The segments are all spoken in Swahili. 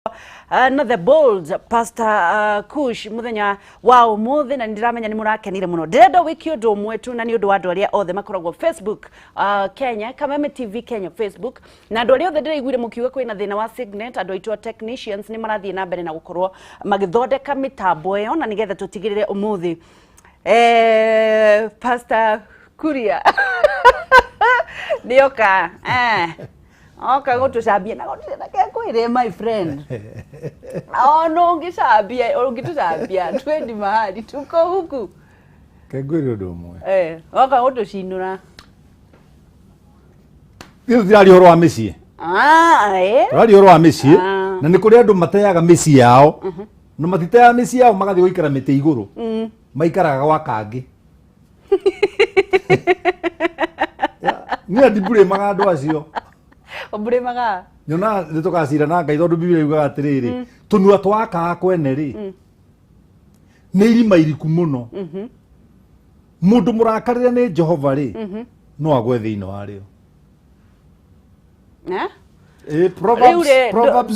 No the bold Pst Kush muthenya wa umuthi na ndiramenya ni murakenire muno ndendo wiki undu mwetu na ni undu wa andu aria othe makoragwo Facebook Kenya Kameme TV Kenya Facebook na andu aria othe ndiraiguire mukiuga kwina thina wa signet andu aitu technicians ni marathie na mbere na gukorwo magithondeka mitambo iyo na nigetha tutigirire umuthi Pst Kuria nioka okay, go to Sabia. Na go to Sabia, my friend. Oh no, ngi Sabia, ngi to Sabia. Twendi mahali tuko huku. Kagwiro domo. Okay, go to Shinura. Ndio ndari horo wa micii. Ndari horo wa micii. Na ni kuri andu mateyaga micii yao. No matiteyaga micii yao magathi guikara mite iguru. Maikaraga gwa kangi. Ni adibure magandu acio. Obure maga. Nyona nitugacira na Ngai tondu Biblia yugaga atiriri tunua twaka kwene ri ni irima iriku muno mundu murakarire ni Jehova ri no agwe thiini wario Proverbs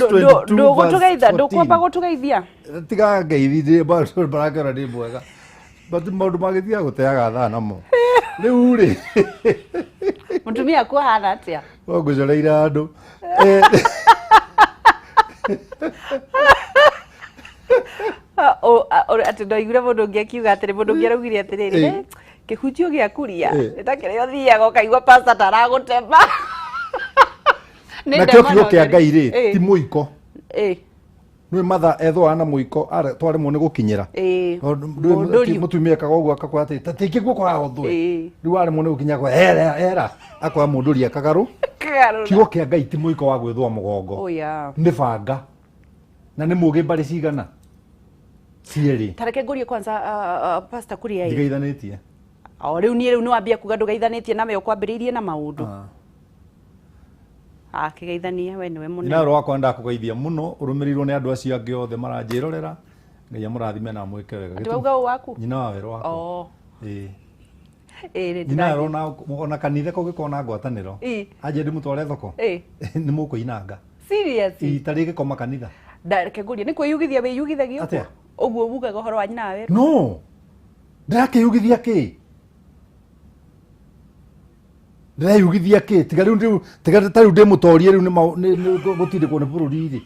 22 ndo gutugeitha ndukwamba gutugeithia tiga ngeithi barakera ndi mwega but maundu magithia guteaga thaa namo riu ri mutumia kwa hana atia ngucoreire andu ati ndoigire mundu ungi akiuga atiri mundu ungi araugire atiriri kihunjio gia Kuria itakirio thiaga ukaigua pastor taragutema na kio kia Ngai ri ti muiko nwe matha ethwa na muiko tware mu ni gukinyira mutumia kaga uguo akakwa ati tatiki guko agothwe ri ware mu ni gukinya kwa era akwa munduria kagaru kio kia Ngai ti muiko wa gwithwa mugongo ni banga na ni mugi bari cigana cieri tareke ngurie kwanza Pst Kuria ndigeithanitie riu ni wambia kuga ndugeithanitie na me ukwambiriirie na maundu kigeithania we niwe muno na ro wakwa ndakugeithia muno urumirirwo ni andu acio angi othe maranjirorera ngai amurathime na mwike wega atuga waku nyina wa wero wako nyina ro na ona kanithe ko gikona ngwataniro aje ndimutware thoko ni mukuinanga seriously itarige koma kanitha ndareke ngurie ni kwiyugithia we yugithagio uguo bugaga horo wa nyina wa wero no ndakiyugithia ki ndayugithia ki tiga riu ndimutorie riu ni gutindikwo ni bururi ri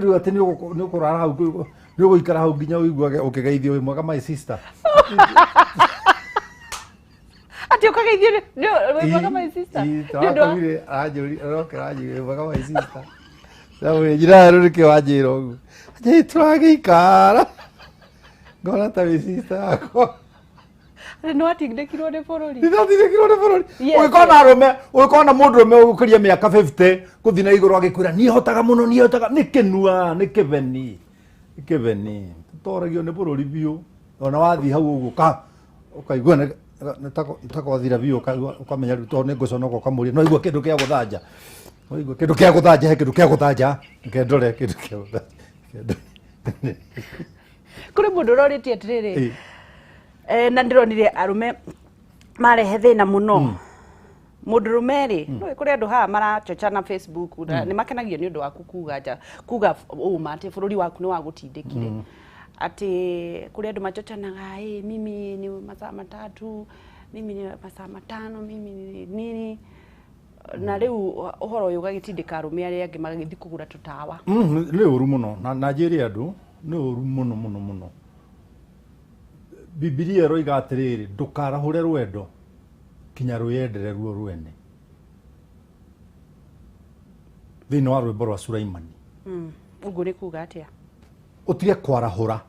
riu ati ni ukurara hau ni uguikara hau nginya uiguage ukigeithio we mwega my sister ati ukageithio ni mwega my sister ndakawire ajuri rokera ajuri mwega my sister dawe jira ru ke wajiro ugu aje turageikara ngona ta my sister ako no atingdekirwo ni bururi ndithindekirwo ni bururi ukona arume ukona mundu rume ugukiria miaka 50 kuthina iguru agikwira ni hotaga muno ni hotaga ni kinua ni kiveni toragio ni bururi biu ona wathi hau uguka ukaigua ni takothira biu ukamenya to ni nguconoka kamuria no igua kindu kia guthanja no igua kindu kia guthanja he kindu kia guthanja kendore kindu kia guthanja kuri mundu roritie atiriri na ndironire arume marehe thina muno mundu rumeri no kuri andu ha marachochana Facebook ni makenagio ni undu waku kuga uma ati bururi waku ni wagutindikire ati kuri andu machochanaga mimi ni masaa matatu mimi ni masaa matano mimi ni nini na riu uhoro uyu gagitindika arume aria angi magagithi kugura tutawa ni uru muno na Nigeria andu ni uru muno Biblia roiga atiriri ndukarahure rwendo kinya ruyendere ruo rwene thini wa rwimbo rwa Sulaimani ugu ni kuga atia utige kwarahura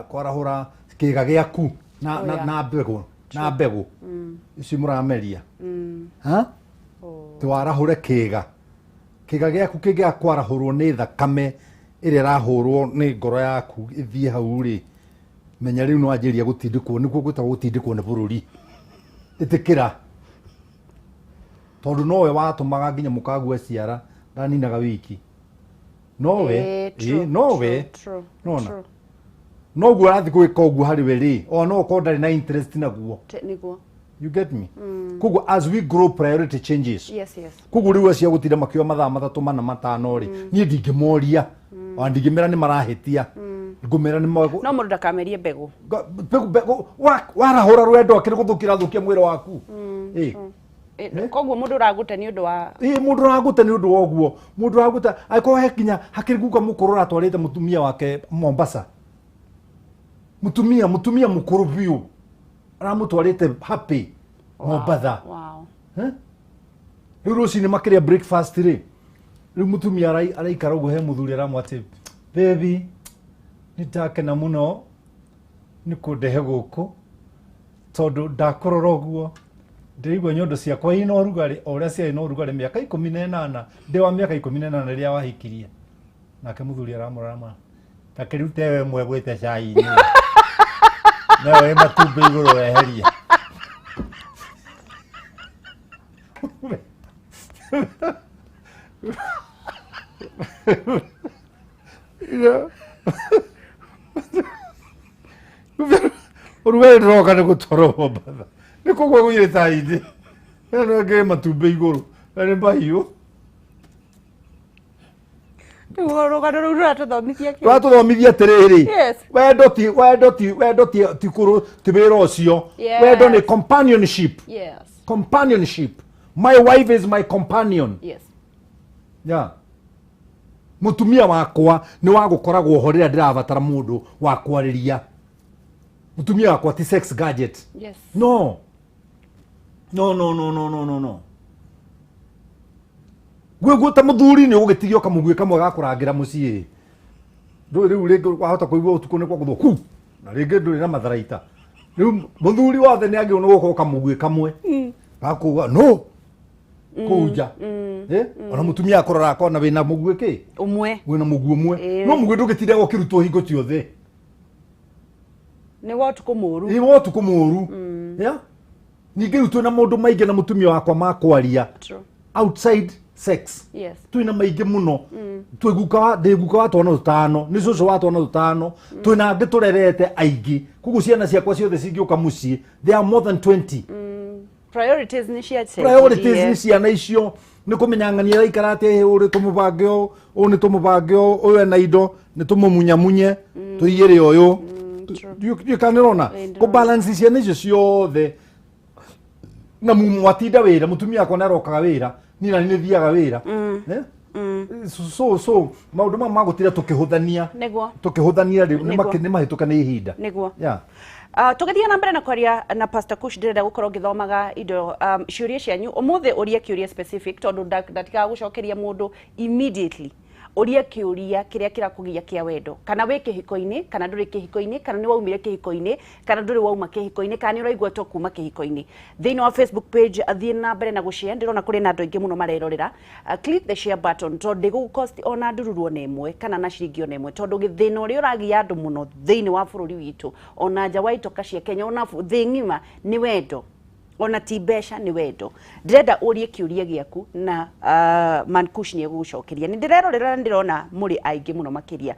kwarahura kiga giaku na mbegu ici murameria twarahure kiga giaku kiga kwarahurwo ni thakame ire rahurwo ni ngoro yaku ithie hau ri menya riu no anjiria gutindikwo nikuo gwita gutindikwo ni bururi itikira tondu nowe watumaga nginya mukagu ciara ndaninaga wiki nowe nona noguo arathi gwika uguo hari we ri o no ko ndari na interest naguo niguo You get me? Kugu as we grow priority changes. Yes. Kugu riu cia gutira makio mathaa mathatu mana matano ri. Nie ndingemoria. Ndingimera ni marahitia. Ngumera ni no mundu ndakamerie mbegu. Mbegu warahura rwendo akiri guthukira thukia mwiri waku. Koguo mundu uraguta ni undu wa mundu uraguta ni undu wa oguo. Mundu uraguta aiko hekinya hakiri guka mukuru ratwarite mutumia wake Mombasa. Mutumia mukuru biu. Aramutwarite happy Mombasa. Wow. Riu rucini makiria breakfast ri. Riu mutumia araikara uguo he muthuri aramwati baby nitakena muno nikundehe guku tondu ndakorora uguo ndirigwa nyondo ciakwa ina urugari oria cia ina urugari miaka 18 ndi wa miaka 18 riria wahikirie nake muthuri aramurama takirute we mwe gwite cai ni nawe matumbe iguru weherie Uruwe roka ni gutoro Mombasa. Niko kwa guyire taidi. Eno ge matumbe iguru. Ene bahiyo. Roka ndo rurathomithia ki. Rurathomithia tiriri. Yes. Wendo ti kuru tibiro ocio. Wendo ni companionship. Yes. Companionship. My wife is my companion. Yes. Yeah. Mutumia wakwa ni wa gukoragwo ho rira ndirabatara mundu wa kwariria. Mutumia wakwa ti sex gadget. Yes. No. Gwe ta muthuri ni ugitigio kamugwe kamwe gakurangira mucii. Riu ringi wahota kuigua utuku ni kwa guthuku. Na ringi nduri na matharaita. Riu muthuri wothe ni angi unogo kamugwe kamwe. Gakuga no. Kuja. Ona mutumia akorora akona wina mugwe ki? Umwe. Wina mugwe umwe. No mugwe ndugitire gukirutwo hingo ciothe. Ni wotuku muru. Ni wotuku muru. Yeah. Ninge rutwo na mundu maingi na mutumia wakwa makwaria. True. Outside sex. Yes. Twina maingi muno. Ndeguka wa twana tutano, ni cucu wa twana tutano. Twina angi turerete aingi. Kugu ciana ciakwa ciothe cingiuka mucii. There are more than 20. Priorities ni cia Priorities ni ciana icio. Ni kumenyang'ania raikara ati uri tumubangio, ni tumubangio, uyu na indo, ni tumumunya tuiyire uyu. You can rona. Ko balance ciana icio ciothe. Na mwatinda wira mutumia akwa narokaga wira ni na ni thiaga wira so maundu magutira tukihuthania ni mahituka ni ihinda niguo yeah. Tugithia na mbere na kwaria na Pastor Kush ndirenda gukorwo ngithomaga indo ciuria cianyu umuthi uria kiuria specific tondu ndatiga gucokeria mundu immediately uria kiuria kiria kirakugia kia wendo kana wi kihiko-ini kana nduri kihiko-ini kana ni waumire kihiko-ini kana nduri wauma kihiko-ini kana ni uraigwa to kuma kihiko-ini thiini wa Facebook page athie na mbere na gushare ndirona kuri na andu aingi muno marerorera click the share button tondu ndigu cost ona ndururwo na imwe kana na ciringi ona imwe tondu githina uria uragia andu muno thiini wa bururi witu ona nja wa itoka cia Kenya ona thi ngima ni wendo ona ti mbeca ni wendo ndirenda urie kiuria giaku na Man Kush ni egucokeria ni ndirerorera ndirona muri aingi muno makiria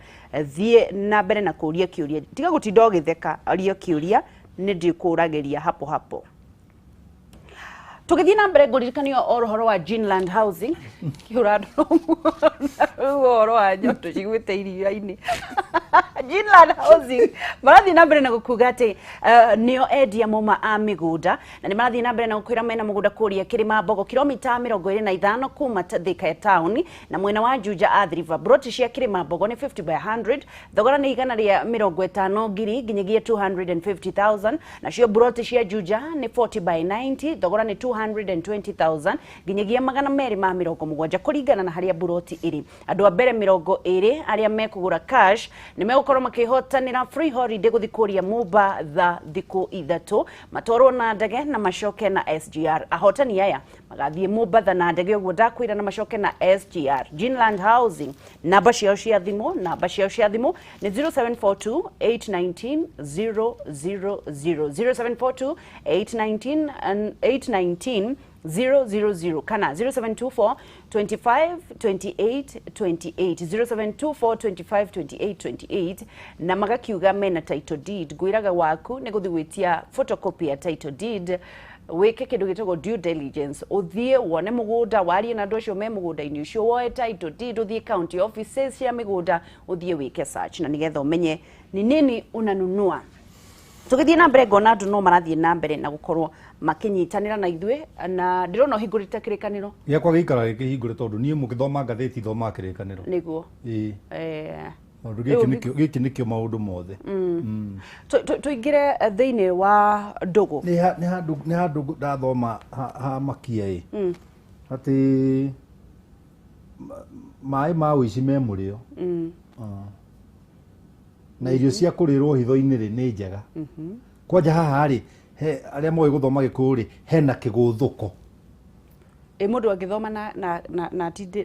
thie na mbere na kuria kiuria tiga gutinda ugitheka aria kiuria ni ndikurageria hapo tugithie na mbere nguririkanio ohoro wa Greenland housing kiurado ohoro wa nyoto cigwite iria-ini Greenland housing marathi na mbere na gukuga ati nio endia moma a migunda na ni marathi na mbere na gukwira mena mugunda kuria kirima Mbogo kilomita 25 kuma Thika town na mwena wa Juja Athi River broti cia kirima Mbogo ni 50 by 100 thogora ni igana ria 50 ngiri nginyagia 250,000 na cio broti cia Juja ni 40 by 90 thogora ni 220,000 nginyagia magana meri ma 70 kuringana na haria broti iri andu a mbere 20 aria mekugura cash ni megukorwo makihotanira free holiday guthikuria mumba tha thiku ithatu matwarwo na ndege na macoke na SGR ahotani aya magathie mumba tha na ndege uguo ndakwira na macoke na SGR Greenland housing namba ciao cia thimu ni 0742 819 000 0742 819 000 kana 0724 25 28 28 0724 25 28 28 na magakiuga mena title deed gwiraga waku ni guthi gwitia photocopy ya title deed wike kindu gitagwo due diligence uthie wone mugunda warie na andu acio me mugunda-ini ucio woe title deed uthie county offices cia migunda uthie wike search na nigetha umenye ni nini unanunua. Tugithie na mbere ngona andu no marathie na mbere na gukorwo makinyitanira na ithue na ndirona hingurite kirikaniro giakwa giikara gikihingure tondu nie mugithoma ngatheti thoma kirikaniro niguo giki nikio maundu mothe tuingire thiini wa ndugu ni handu ndathoma ha makia ati mai ma uici me murio na irio cia kurirwo hitho-ini ri ni njega kwanja haha ri aria moe guthoma gikuri hena kiguthuko mundu angithoma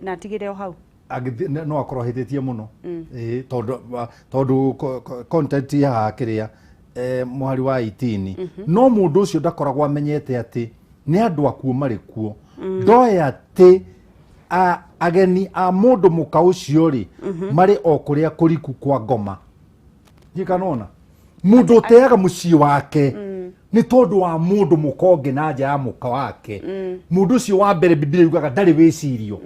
na tigire o hau no akorwo hititie muno tondu content ya kiria muhari wa 18 no mundu ucio ndakoragwo amenyete ati ni andu akuo mari kuo ndoe ati ageni a mundu muka ucio ri mari o kuria kuriku kwa ngoma gikanona mundu uteaga mucii wake ni tondu wa mundu mukonge na nja ya muka wake mundu ucio wa mbere Biblia yugaga ndari wicirio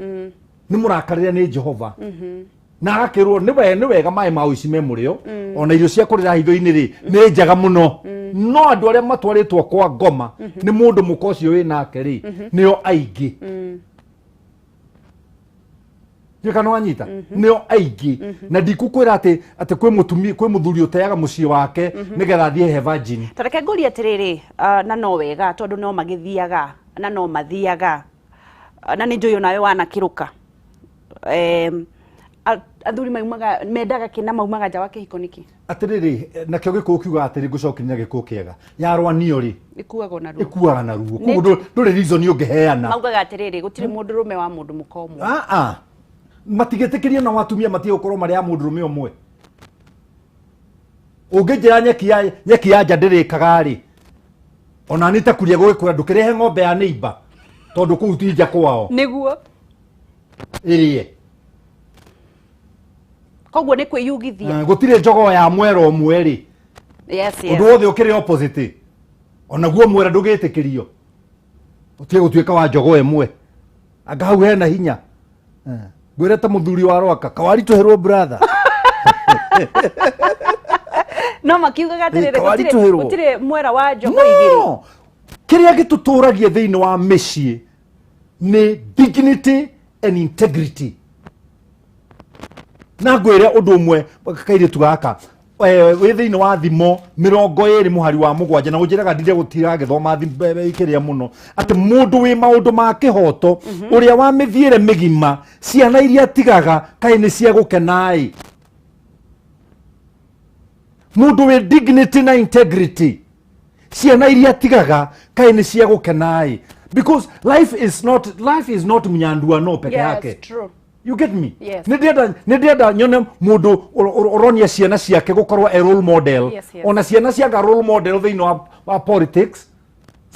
ni murakarira ni Jehova na akirwo ni wega mai ma uici me murio ona irio cia kurira hitho-ini ri ni njega muno no andu aria matwaritwo kwa ngoma ni mundu muka ucio wi nake ri nio aingi Yekano anyita nio aingi na ndikukwira ati kwi muthuri uteaga mucii wake nigetha thie he virgin tareke nguri atiriri na no wega tondu no magithiaga na no mathiaga na ni njuyo nawe wana kiruka athuri maumaga mendaga kina maumaga nja wa kihiko niki atiriri na kio gikuo kiuga atiri gucokiria gikuo kiega yarwanio ri ikuaga na ruo kuguo nduri reason ungeheana maugaga atiriri gutire mundu rume wa mundu mukomo matigitikirie na watumia matie gukorwo mari ya mundu rume umwe ungijira nyeki ya nja ndirikaga ri ona nita kuria gwikura ndukirehe ng'ombe ya neighbor tondu kuu ti nja kwao niguo irie koguo ni kwiyugithia gutire njogo ya mwero umwe ri undu wothe ukiri opposite ona guo mwera ndugitikirio utie gutuika wa njogo imwe anga hau hena hinya gwire ta muthuri wa roka kawari tuherwo brother no makiugaga atiriri gutire mwera wa njogo igiri kiria gituturagia thiini wa micii ni dignity and integrity na ngwire undu umwe kaire tugaka wi thiini wa thimo 20 muhari wa mugwanja na unjiraga ndire gutira githoma ikiria muno ati mundu wi maundu ma kihoto uria wa mithiire migima ciana iria tigaga kai ni cia gukenai mundu wi dignity na integrity ciana iria tigaga kai ni cia gukenai because life is not mnyandua no peke yake. Yes, true. You get me? Yes. Nedienda nyone mundu oronia ciana ciake gukorwo a role model. Yes. Ona ciana ciaga role model thiini wa politics.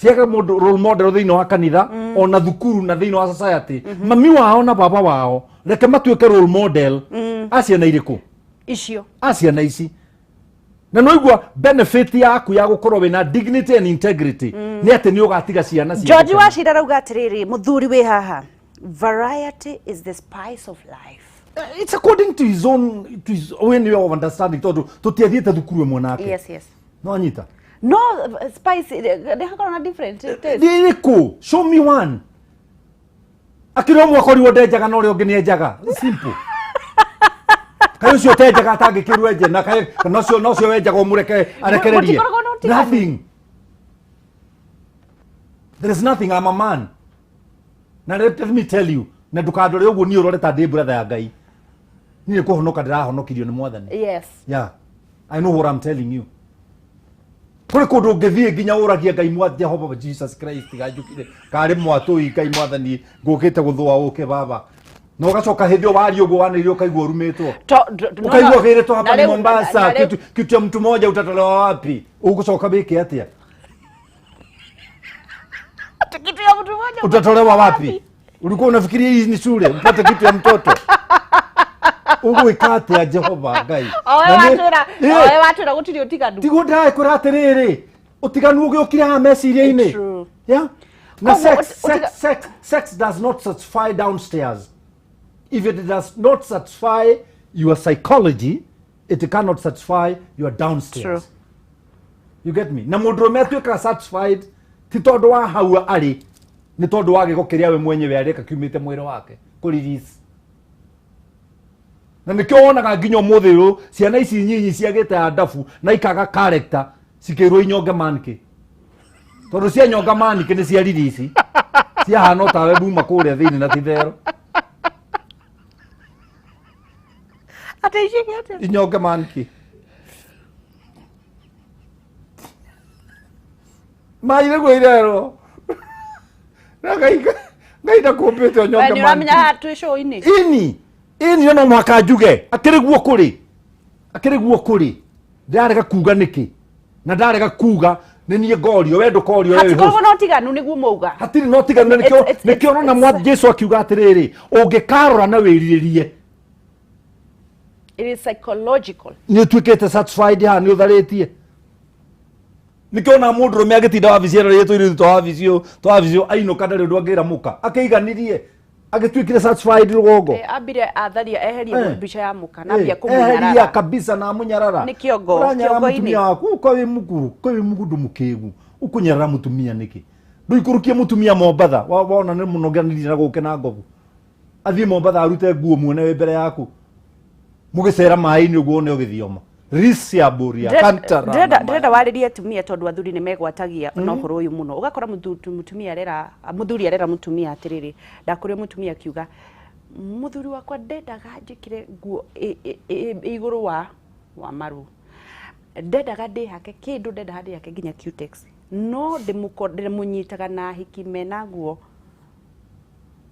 Ciaga mundu role model thiini wa kanitha, ona thukuru na thiini wa society. Mami wao na baba wao reke matuike role model. Aciana iriku icio aciana ici na no igua benefit yaku ya gukorwo wina dignity and integrity ni ati ni ugatiga ciana cia George Washira rauga atiriri muthuri wi haha variety is the spice of life. It's according to his own way of understanding to tiathiete thukuru mwanake. Yes. No anyita. No spice they have a different taste. Diriku show me one. Akiro mwakori wode jaga no ri onge ni jaga simple. Kayo cio te jaga tangi kirweje na kayo no cio we jaga omureke arekererie. Nothing. There is nothing. I'm a man. Now let me tell you, na ndukandore uguo ni urore ta ndi brother ya Ngai. Ni kuhonoka ndirahonokirio ni mwathani. Yes. Yeah. I know what I'm telling you. Kuri kundu ngithie nginya uragia Ngai mwa Jehova Jesus Christ gajukire kari mwatui Ngai mwathani ngukite guthwa uke baba. No gacoka hindio wari uguo wanirio kaigua rumitwo. Ukaigua giritwo hapa ni Mombasa kitu ya mtu mmoja utatolewa wapi? Ugucoka biki atia? Kitu ya mtu mmoja utatolewa wapi? Ulikuwa unafikiria hii ni shule upate kitu ya mtoto? Ugu ikate ya Jehova Ngai. Owe watura gutiri utiganu. Tigo ndai kuratiriri. Utiganu ugi ukira ha meciria-ini. Yeah? Now sex does not satisfy downstairs. If it does not satisfy your psychology, it cannot satisfy your downstairs. True. You get me? Na mũndũrũme atuĩkaga satisfied ti tondũ wa hau arĩ, nĩ tondũ wa gĩko kĩrĩa we mwenyewe areka kiumĩte mwĩrĩ wake kũrelease. Na nĩkĩo wonaga nginya ũmũthĩ ũyũ ciana ici nyinyi ciagĩte adabu na ikaga character cikĩrwo inyonge manki. Tondũ cia nyonga manki nĩ cia release. Ciahana o tawe buma kũrĩa thĩinĩ na titherũ. Inyonge manki. Maire gwirero. Na gaita kumpete nyonge manki. Ni uramenya hatu show-ini. Ini no mwaka njuge akiri guo kuri ndarega kuga niki na ndarega kuga ni nie gorio wendo korio wewe hatiko no tiganu niguo mauga hatiri no tiganu nikio na mwa Jesu akiuga atiriri ungikarora na wiriririe. It is psychological. Ni tuikete satisfied ha ni utharitie nikio na mundu rume agitinda wa visiera yetu iri to wa visio aino kadari ndu angira muka akeiganirie agituikire satisfied rugongo ambire atharia eherie mbica ya muka na bia kumunyarara eheria kabisa na munyarara ni kiongo-ini ko wi mugu ndumukigu ukunyarara mutumia niki nduikurukie mutumia Mombatha wona ni munoganirira guke na ngobu athie Mombatha arute nguo muone we mbere yaku mugicera mai-ini uguo ne ugithioma risia buria kantara ndenda waririe atumia tondu athuri ni megwatagia no horo uyu muno ugakora mutumia arera muthuri arera mutumia atiriri ndakuria mutumia akiuga muthuri wakwa ndendaga njikire nguo iguru wa maru ndendaga ndihake kindu ndendaga ndihake nginya cutex no ndimukondere munyitaga na hikime na nguo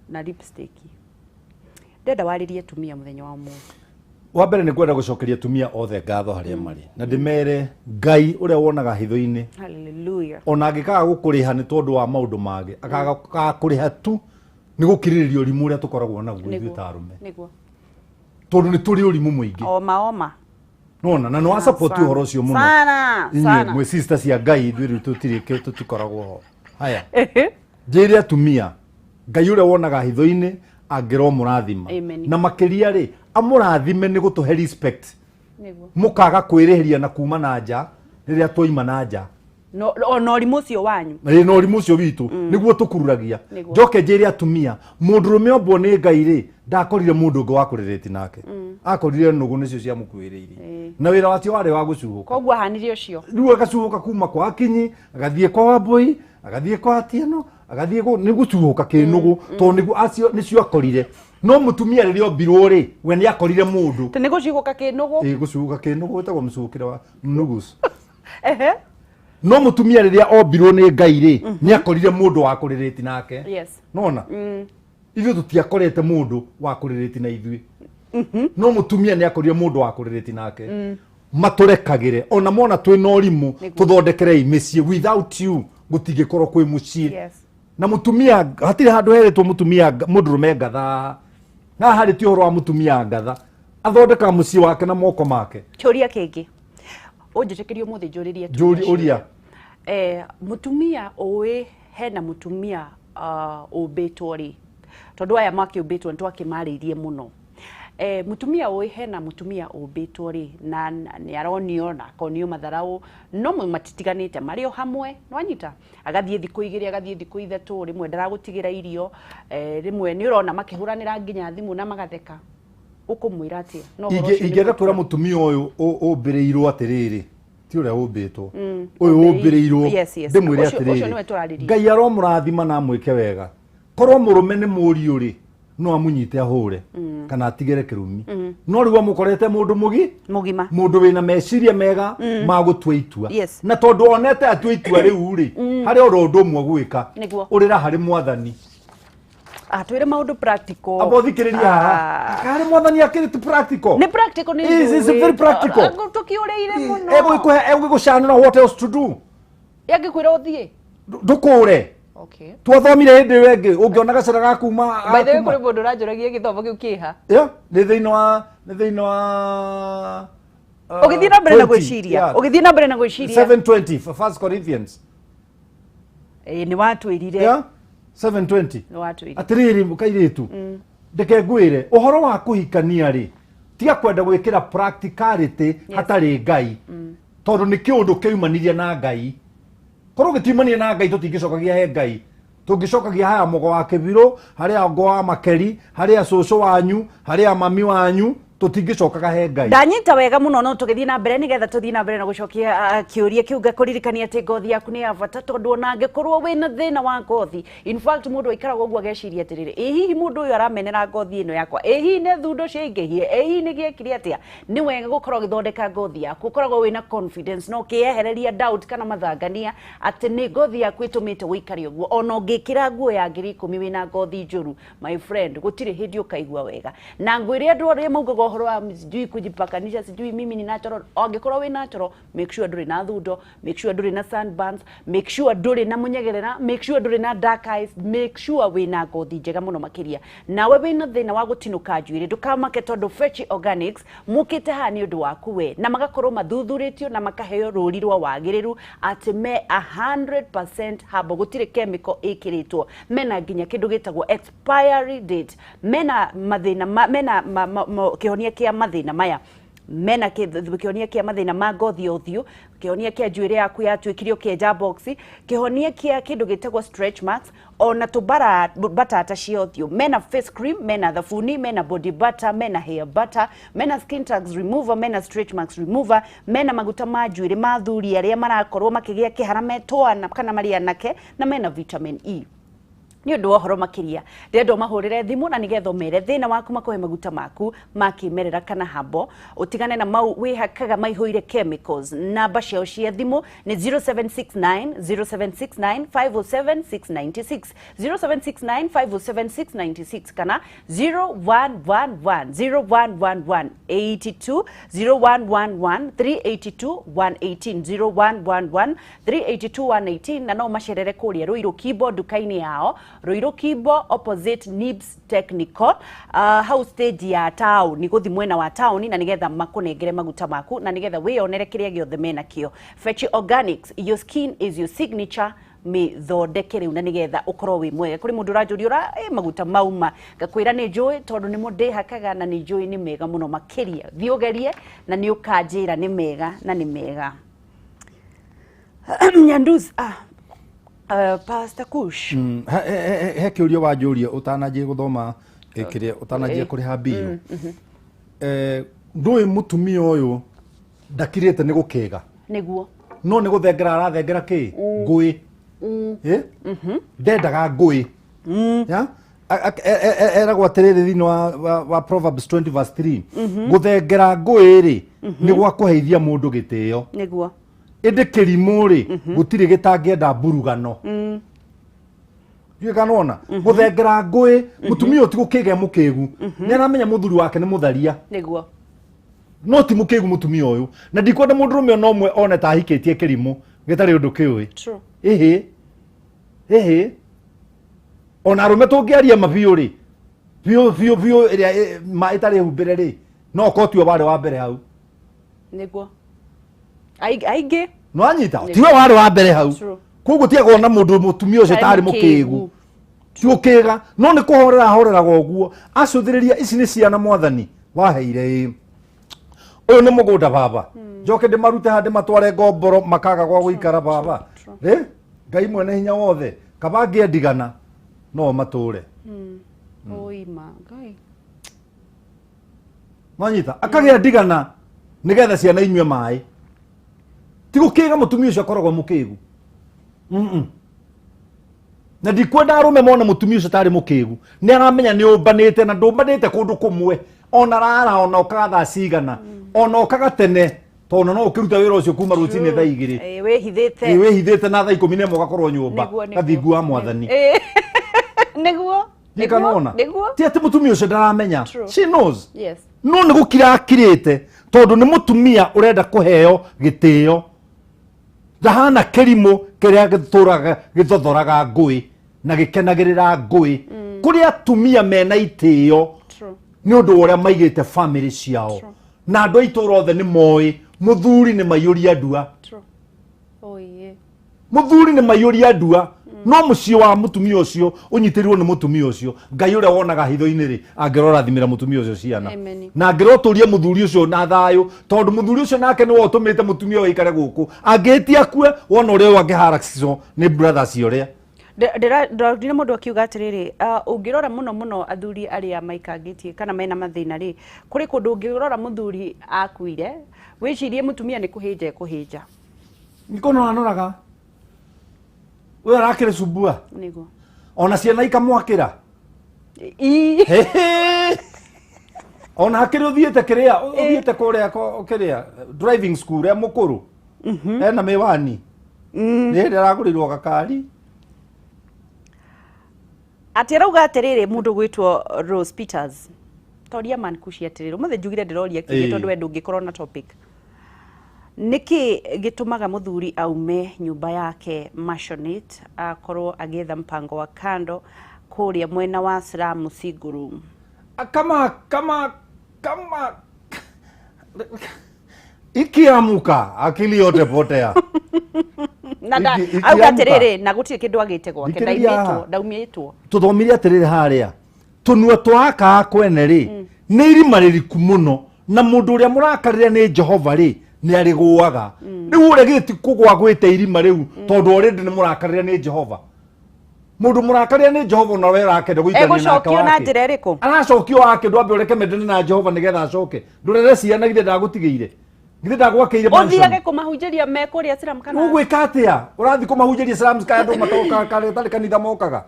na lipstick ndenda waririe atumia muthenya wa mu wa mbere ni kwenda gucokeria tumia othe ngatho haria mari na ndimere Ngai uria wonaga hitho-ini. Hallelujah. Ona angikaga gukuriha ni tondu wa maundu magi akaga kuriha tu ni gukiriririo rimu uria tukoragwo naguo ithuĩ ta arume niguo tondu ni turi urimu muingi oma nona na no support uhoro ucio muno sana mwe sister cia Ngai ithuĩ tutirike tutikoragwo ho haya njĩre atumia Ngai uria wonaga hitho-ini angĩro mũrathima na makiria ri amurathime ni gutuhe respect niguo mukaga kwirihiria na kuma na nja riria twaima na nja no rimu cio wanyu no rimu cio witu niguo tukururagia njoke njĩre atumia mundurume ombo ni Ngai ri ndakorire mundu ngo wakurereti nake akorire nugu nicio cia mukwiriire na wira wacio wari wa gucuhuka koguo hanire ucio riu agacuhuka kuma kwa Akinyi agathie kwa Wambui agathie kwa Atieno agathie ni gucuhuka kinugu to nigu acio nicio akorire no mutumia riria ombirwo ri we ni akorire mundu te ni gucuhuka kinugu gucuhuka kinugu etagwo mucuhukire wa nugus no mutumia riria ombirwo ni Ngai ri ni akorire mundu wa kurireti nake yes nona ithuĩ tutiakorete mundu wa kurireti na ithuĩ no mutumia ni akorire mundu wa kurireti nake maturekagire ona mona twina ũrimũ tuthondekerei mĩciĩ without you gũtingĩkorwo kwĩ mũciĩ na mutumia hatirĩ handũ heretwo mutumia mũndũrũme ngatha na harĩ ti ũhoro wa mutumia ngatha athondeka mũciĩ wake na moko make kĩũria kĩngĩ ũnjĩtĩkĩrie mũthĩ njũrĩrie uria mutumia ũĩ hena mutumia ũmbĩtwo rĩ tondu aya makiumbĩtwo nĩ twakimarĩirie mũno mutumia ũĩ hena mutumia ũmbĩtwo rĩ na nĩ aronio na akonio matharau no matitiganĩte marĩ o hamwe nwanyita agathiĩ thikũ igĩrĩ agathiĩ thikũ ithatũ rĩmwe ndaragũtigĩra irio rĩmwe nĩ ũrona makĩhũranĩra nginya thimũ na magatheka ũkũmwĩra atĩa no ingĩenda kwĩra mutumia ũyũ ũmbĩrĩirwo atĩrĩrĩ ti ũrĩa ũmbĩtwo ũyũ ũmbĩrĩirwo ndĩmwĩre atĩrĩrĩ Ngai aromũrathima na amwĩke wega korwo mũrũme nĩ mũriũ rĩ no amunyite ahũre kana atigere kĩrumi no rĩu amũkorete mũndũ mũgima mũndũ wĩna meciria mega ma gũtua itua na tondũ onete atua itua rĩu rĩ harĩ oro ũndũ ũmwe gwĩka ũrĩra harĩ Mwathani atwire maundu practical abothikiriria haha kare Mwathani akiri tu practical ni practical ni is very practical tukiureire muno ego gucana what else to do yagikwira uthie ndukure okay twathomire hindi wengi ungiona gacara gakuma by the way kuri mundu ranjuragie githomo giu kiha ni thiino wa ugithie na mbere na gwiciria 720 1 Corinthians ni watu irire 720 ni watu irire atiriri mukairitu ndeke ngwire uhoro wa kuhikania ri tiga kwenda gwikira practicality hatari ngai tondu ni kiundu kiumanirie na ngai korwo gitiumanirie na ngai tutingicokagia he ngai tungicokagia haya mogo wa kibiro haria ngo wa makeri haria cucu wanyu haria mami wanyu tutingicokaga he ngai ndanyita wega muno no tugithii na mbere nigetha tuthii na mbere na gucokia kiuria kiu ngakuririkania ati ngothi yaku ni ya bata tondu ona angikorwo wina thina wa ngothi in fact mundu aikaraga uguo ageciria atiriri hihi mundu uyu aramenera ngothi ino yakwa hihi ne thundo ciaingihie hihi ni giekire atia ni wega gukorwo githondeka ngothi yaku ukoragwo wina confidence no kiehereria doubt kana mathangania ati ni ngothi yaku itumite wikari uguo ona ungikira nguo ya 10,000 wina ngothi njuru my friend gutiri hindi ukaigua wega na ngwire andu aria maugaga uhoro wa sijui kujipakanisha sijui mimi ni natural ongikorwo we natural make sure nduri na thundo make sure nduri na sunburns make sure nduri na munyegerera make sure nduri na dark eyes make sure we na ngothi njega muno makiria nawe wina thina wa gutinuka njuiri ndukamake tondu Pst Organics mukite ha ni undu waku we na magakorwo mathuthuritio na makaheo ruri rwa wagiriru ati me 100% habo gutire chemical ikiritwo mena nginya kindu gitagwo expiry date mena mathina mena kihonia kia mathina maya mena kionia kia mathina ma ngothi uthio kionia kia njuiri yaku yatwikirio kieja box kihonia kia kindu gitagwo stretch marks ona tubara batata cia uthio mena face cream mena thabuni mena body butter mena hair butter mena skin tags remover mena stretch marks remover mena maguta ma njuiri ma thuri aria marakorwo makigia kiharame twana kana maria nake na mena vitamin E ni undu wa horo makiria ndendo mahurire thimu na nigetho mere thina waku makohe maguta maku makimerera kana habo utigane na mau wihakaga maihuire chemicals namba ciao cia thimu ni 0769 507 696 0769 kana 0111 82 0111 382 118 0111 382 118 na no macerere kuria Ruiru Kibo dukaini yao Ruiru Kibo opposite Nibs Technical house stage ya town ni guthi mwena wa town na nigetha makunengere maguta maku na nigetha wionere kiria giothe mena kio Pst Organics your skin is your signature mithondekere una nigetha ukorwo wi mwega kuri mundu rajuria maguta mauma gakwira ni njui tondu ni mundu hakaga na ni njui ni mega muno makiria thiogerie na ni ukanjira ni mega na ni mega Nyanduz Pastor Kush he kiurio wa njuria utanajie guthoma ikiria utanajie kuriha bill ndui mutumia uyu ndakirite ni gukega niguo no ni guthengera arathengera ki ngui ndendaga ngui ya eragwo atiriri thini wa Proverbs 20:3 guthengera ngui ri ni gwa kuheithia mundu gitio niguo indi kirimu ri gutiri gitangienda burugano Yukanona guthengera ngui mutumia uti gukige mukigu ni aramenya muthuri wake ni mutharia niguo no ti mukigu mutumia uyu na ndikwenda mundu rume no mwe one ta hikitie kirimu gitari undu kiwi true ona rume tungiaria mabiu ri biu iria ma itari humbire ri no ko tio wale wa mbere hau niguo aige no anyita tiwe wale wa mbere hau koguo tiago na mundu mutumia ucio tari mukigu tiukiga no ni kuhorera goguo acuthiriria ici ni ciana mwathani waheire uyu ni mugunda baba njoke ndimarute hande matware ngomboro makaga gwa guikara baba ngai mwene hinya wothe kabangie ndigana no mature oima ngai manyita akagia ndigana nigetha ciana inywe mai tigukiga mutumia ucio akoragwo mukigu na ndikwenda arume mona mutumia ucio tari mukigu ni aramenya ni umbanite na ndumbanite kundu kumwe ona rara ona ukatha cigana ona ukaga tene tona no ukiruta wira ucio kuma rucini thaa 2 wihithite na thaa 11 ugakorwo nyumba kathingu wa mwathani niguo nikanona ti ati mutumia ucio ndaramenya she knows yes no ni gukira akirite tondu ni mutumia urenda kuheo gitio ndahana kirimu kiria gituraga githothoraga ngui na gikenagirira ngui kuri atumia mena itio ni undu uria maigite family ciao na andu aitura othe ni moi muthuri ni mayuria ndua muthuri ni mayuria ndua no muciĩ wa mutumia ũcio ũnyitĩrĩrwo nĩ mutumia ũcio Ngai ũrĩa wonaga hitho-inĩ rĩ angĩrorathimĩra mutumia ũcio ciana na angĩrotũria mũthuri ũcio na thayũ tondũ mũthuri ũcio nake nĩwe ũtũmĩte mutumia ũyũ aikare gũkũ angĩtia kue wona ũrĩa ũyũ angĩharacicwo nĩ brothers ũrĩa ndĩra mũndũ akiuga atĩrĩrĩ ũngĩrora mũno athuri arĩa maikangĩtie kana mena mathĩna rĩ kũrĩ kũndũ ũngĩrora mũthuri akuire wĩcirie mutumia nĩ kũhĩnja nĩkona anoraga we arakĩrĩ cumbua nĩguo ona ciana ikamwakĩra ona hakĩrĩ ũthiĩte kũrĩa driving school ya mũkũrũ ena mĩwani nĩ aragũrĩrwo gakari ati arauga atĩrĩrĩ mũndũ gwĩtwo Rose Peters toria man Kush atĩrĩrĩ ũmũthĩ njugire ndĩroria kĩngĩ tondũ we ndũngĩkorwo na topic niki gĩtũmaga mũthuri aume nyũmba yake Maisonette akorwo agĩetha mpango wa kando kũrĩa mwena wa Slamu Siguru kama ikiamuka akili yote potea nada auga atĩrĩrĩ na gũtirĩ kĩndũ agĩte gwake ndaumĩtwo tuthomire atĩrĩrĩ harĩa tũnua twaka kwene rĩ nĩ irima rĩriku mũno na mũndũ ũrĩa mũrakarĩra nĩ Jehova rĩ nĩ arĩgũaga rĩu ũrĩa gĩti kũgwa gwĩte irima rĩu tondũ already nĩ mũrakarĩra nĩ Jehova mũndũ mũrakarĩra nĩ Jehova na we rakenda gũikarania nake egũcokio na njĩra ĩrĩkũ aracokio wake ndwambe ũreke mendene na Jehova nĩgetha acoke ndũrere ciana githĩ ndagũtigĩire githĩ ndagwakĩire mansion ũthiage kũmahunjĩria me kũrĩa Slamu kana ũgwĩka atĩa ũrathi kũmahunjĩria Slamu kaya andũ matoka tarĩ kanitha mokaga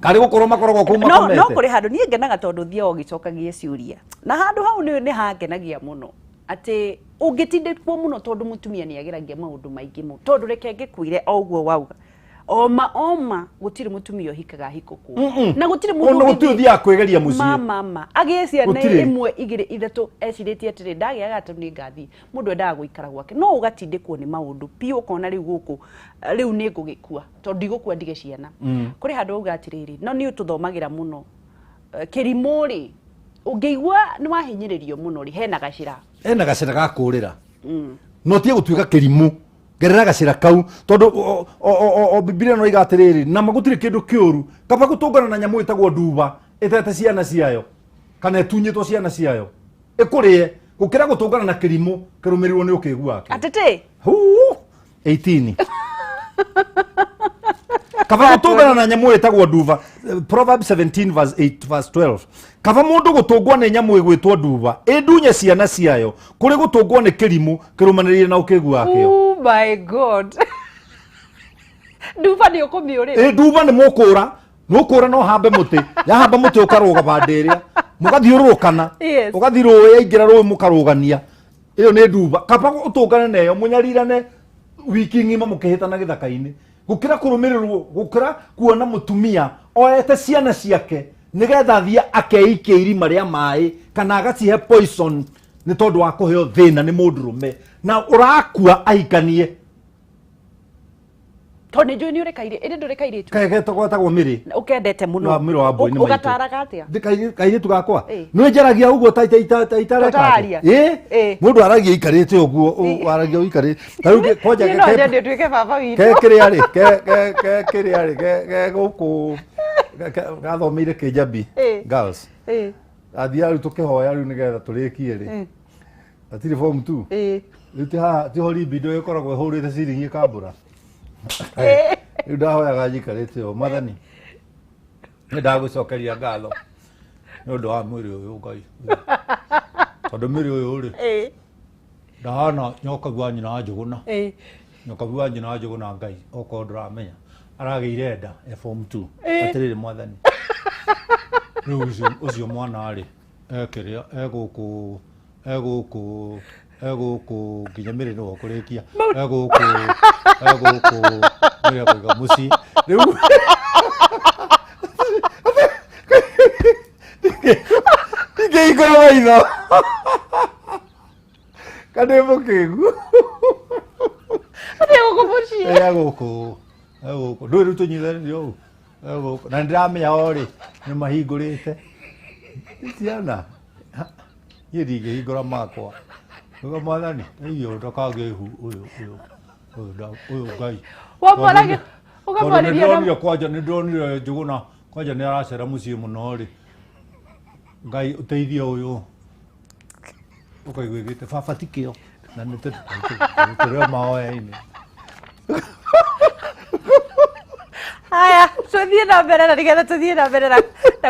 kari gukorwo makoragwo kũu makomete no kũrĩ handũ niĩ ngenaga tondũ thiaga ũgĩcokagia ciũria na handũ hau nĩ hangenagia mũno atĩ ũngĩtindĩkwo mũno tondũ mutumia nĩ ageragia maũndũ maingĩ mũno tondũ reke ngĩkwire o ũguo wauga oma gũtirĩ mutumia ũhikaga hikũkũ na gũtirĩ mũndũ ũthiaga kwĩgeria mũciĩ mama agĩe ciana imwe igĩrĩ ithatũ ecirĩtie atĩrĩ ndagĩaga atĩ nĩ ngathi mũndũ endaga gũikara gwake no ũgatindĩkwo nĩ maũndũ piũ ũkona rĩu gũkũ rĩu nĩ ngũgĩkua tondũ ndigũkua ndige ciana kũrĩ handũ auga atĩrĩrĩ no nĩ ũtũthomagĩra mũno kĩrimũ rĩ ũngĩigua nĩ wahinyĩrĩrio mũno rĩ hena gacĩra ga kũrĩra no tie gũtuĩka kĩrimũ gerera gacĩra kau tondũ o Biblia no iga atĩrĩrĩ na magũtirĩ kĩndũ kĩũru kaba gũtũngana na nyamũ ĩtagwo nduba ĩtete ciana ciayo kana ĩtunyĩtwo ciana ciayo ĩkũrĩe gũkĩra gũtũngana na kĩrimũ kĩrũmĩrĩrwo nĩ ũkĩgu wake atete 18 kaba gũtũngana na nyamũ ĩtagwo nduba Proverbs 17 verse 12 kaba mũndũ gũtũngwo nĩ nyamũ ĩgwĩtwo nduba ĩndunye ciana ciayo kũrĩ gũtũngwo nĩ kĩrimũ kĩrũmanĩrĩire na ũkĩgu wake oh my god nduba nĩ ũkũmĩũrĩra nduba nĩ mũkũra no hambe mũtĩ yahamba mũtĩ ũkarũga bandĩ ĩrĩa mũgathiũrũrũkana ũgathiĩ rũĩ yaingĩra rũĩ mũkarũgania ĩyo nĩ nduba kaba ũtũngane nayo mũnyarirane wiki ng'ima mũkĩhĩtana gĩthaka-inĩ gũkĩra kũrũmĩrĩrwo gũkĩra kuona mũtumia oete ciana ciake nĩgetha thia akeikia irima rĩa maĩ kana agacihe poison nĩ tondũ wa kũheo thĩna nĩ mũndũrũme na ũrakua ahikanie tondũ nĩnjũĩ nĩ ũrekaire ĩrĩ ndũrekaire tu getagwo mĩrĩ ũkendete mũno mĩrĩ wa mbũi nĩ maitũ ũgatwaraga atĩa kairĩtu gakwa nĩ njaragia ũguo itareka mũndũ aragia ikarĩte ũguo aragia ũikarĩte tarĩu kwanja nduĩke baba witũ kĩrĩa rĩ gũkũ gathomeire Kĩnjabi girls athiaga rĩu tũkĩhoya rĩu nĩgetha tũrĩkie rĩ atirĩ form 2 rĩu tiho rimbindo ĩkoragwo ĩhũrĩte ciringi kambura rĩu ndahoyaga njikarĩte ũũ mathani nĩ ndagũcokeria ngatho nĩ ũndũ wa mwĩrĩ ũyũ Ngai tondũ mwĩrĩ ũyũ rĩ ndahana nyokagu wa nyina wa Njũgũna nyokagu wa nyina wa Njũgũna Ngai okorwo ndũramenya aragĩire nda form 2 atĩrĩrĩ mwathani rĩu ũcio mwana rĩ ekĩrĩa egũkũ nginya mĩrĩ nĩwe ũkũrĩkia egũkũ mĩrĩ akũiga mũciĩ rĩu ngĩikũra maitho kanĩ mũkĩgu egũkũ ndũĩ rĩu tũnyithanĩrio ũũ egũkũ na nĩndĩramenya o rĩ nĩ mahingũrĩte ciana niĩ ndingĩhingũra makwa uga mwathani iyo ndakagĩhu ũyũ Ngai Ukamwariria na kwaja ni ndonire njuguna kwaja ni aracera mucii muno ri ngai uteithie uyu ukaigwigite baba tikio na ni turio maoya-ini Haya, tuthie na mbere na nigetha tuthie na mbere na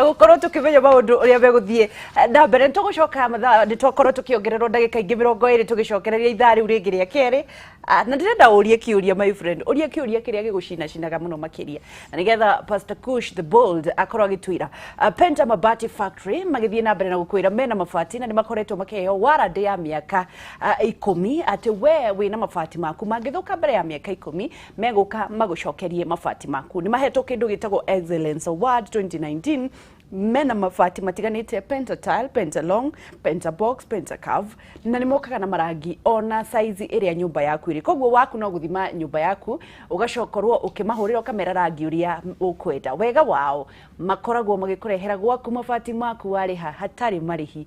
gukorwo tukimenya maundu uria meguthie na mbere tugucoka mathaa ni twakorwo tukiongererwo ndagika ingi 20 tugicokereria ithaa riu ringi ria keri na ndirenda urie kiuria my friend urie kiuria kiria gigucina cinaga muno makiria na nigetha Pst Kush the bold akorwo agitwira Penta Mabati Factory magithie na mbere na gukwira mena mabati na ni makoretwo makiheo warrant ya miaka 10 ati we wina mabati maku mangithuka mbere ya miaka 10 meguka magucokerie mabati maku ni mahetwo kindu gitagwo Excellence Award 2019 mena mabati matiganite Penta Tile, Penta Long, Penta Box, Penta Curve na nimokaga na marangi ona size iria nyumba yaku iri koguo waku no guthima nyumba yaku ugacokorwo ukimahurira ukamera rangi uria ukwenda wega wao makoragwo magikurehera gwaku mabati maku wariha hatari marihi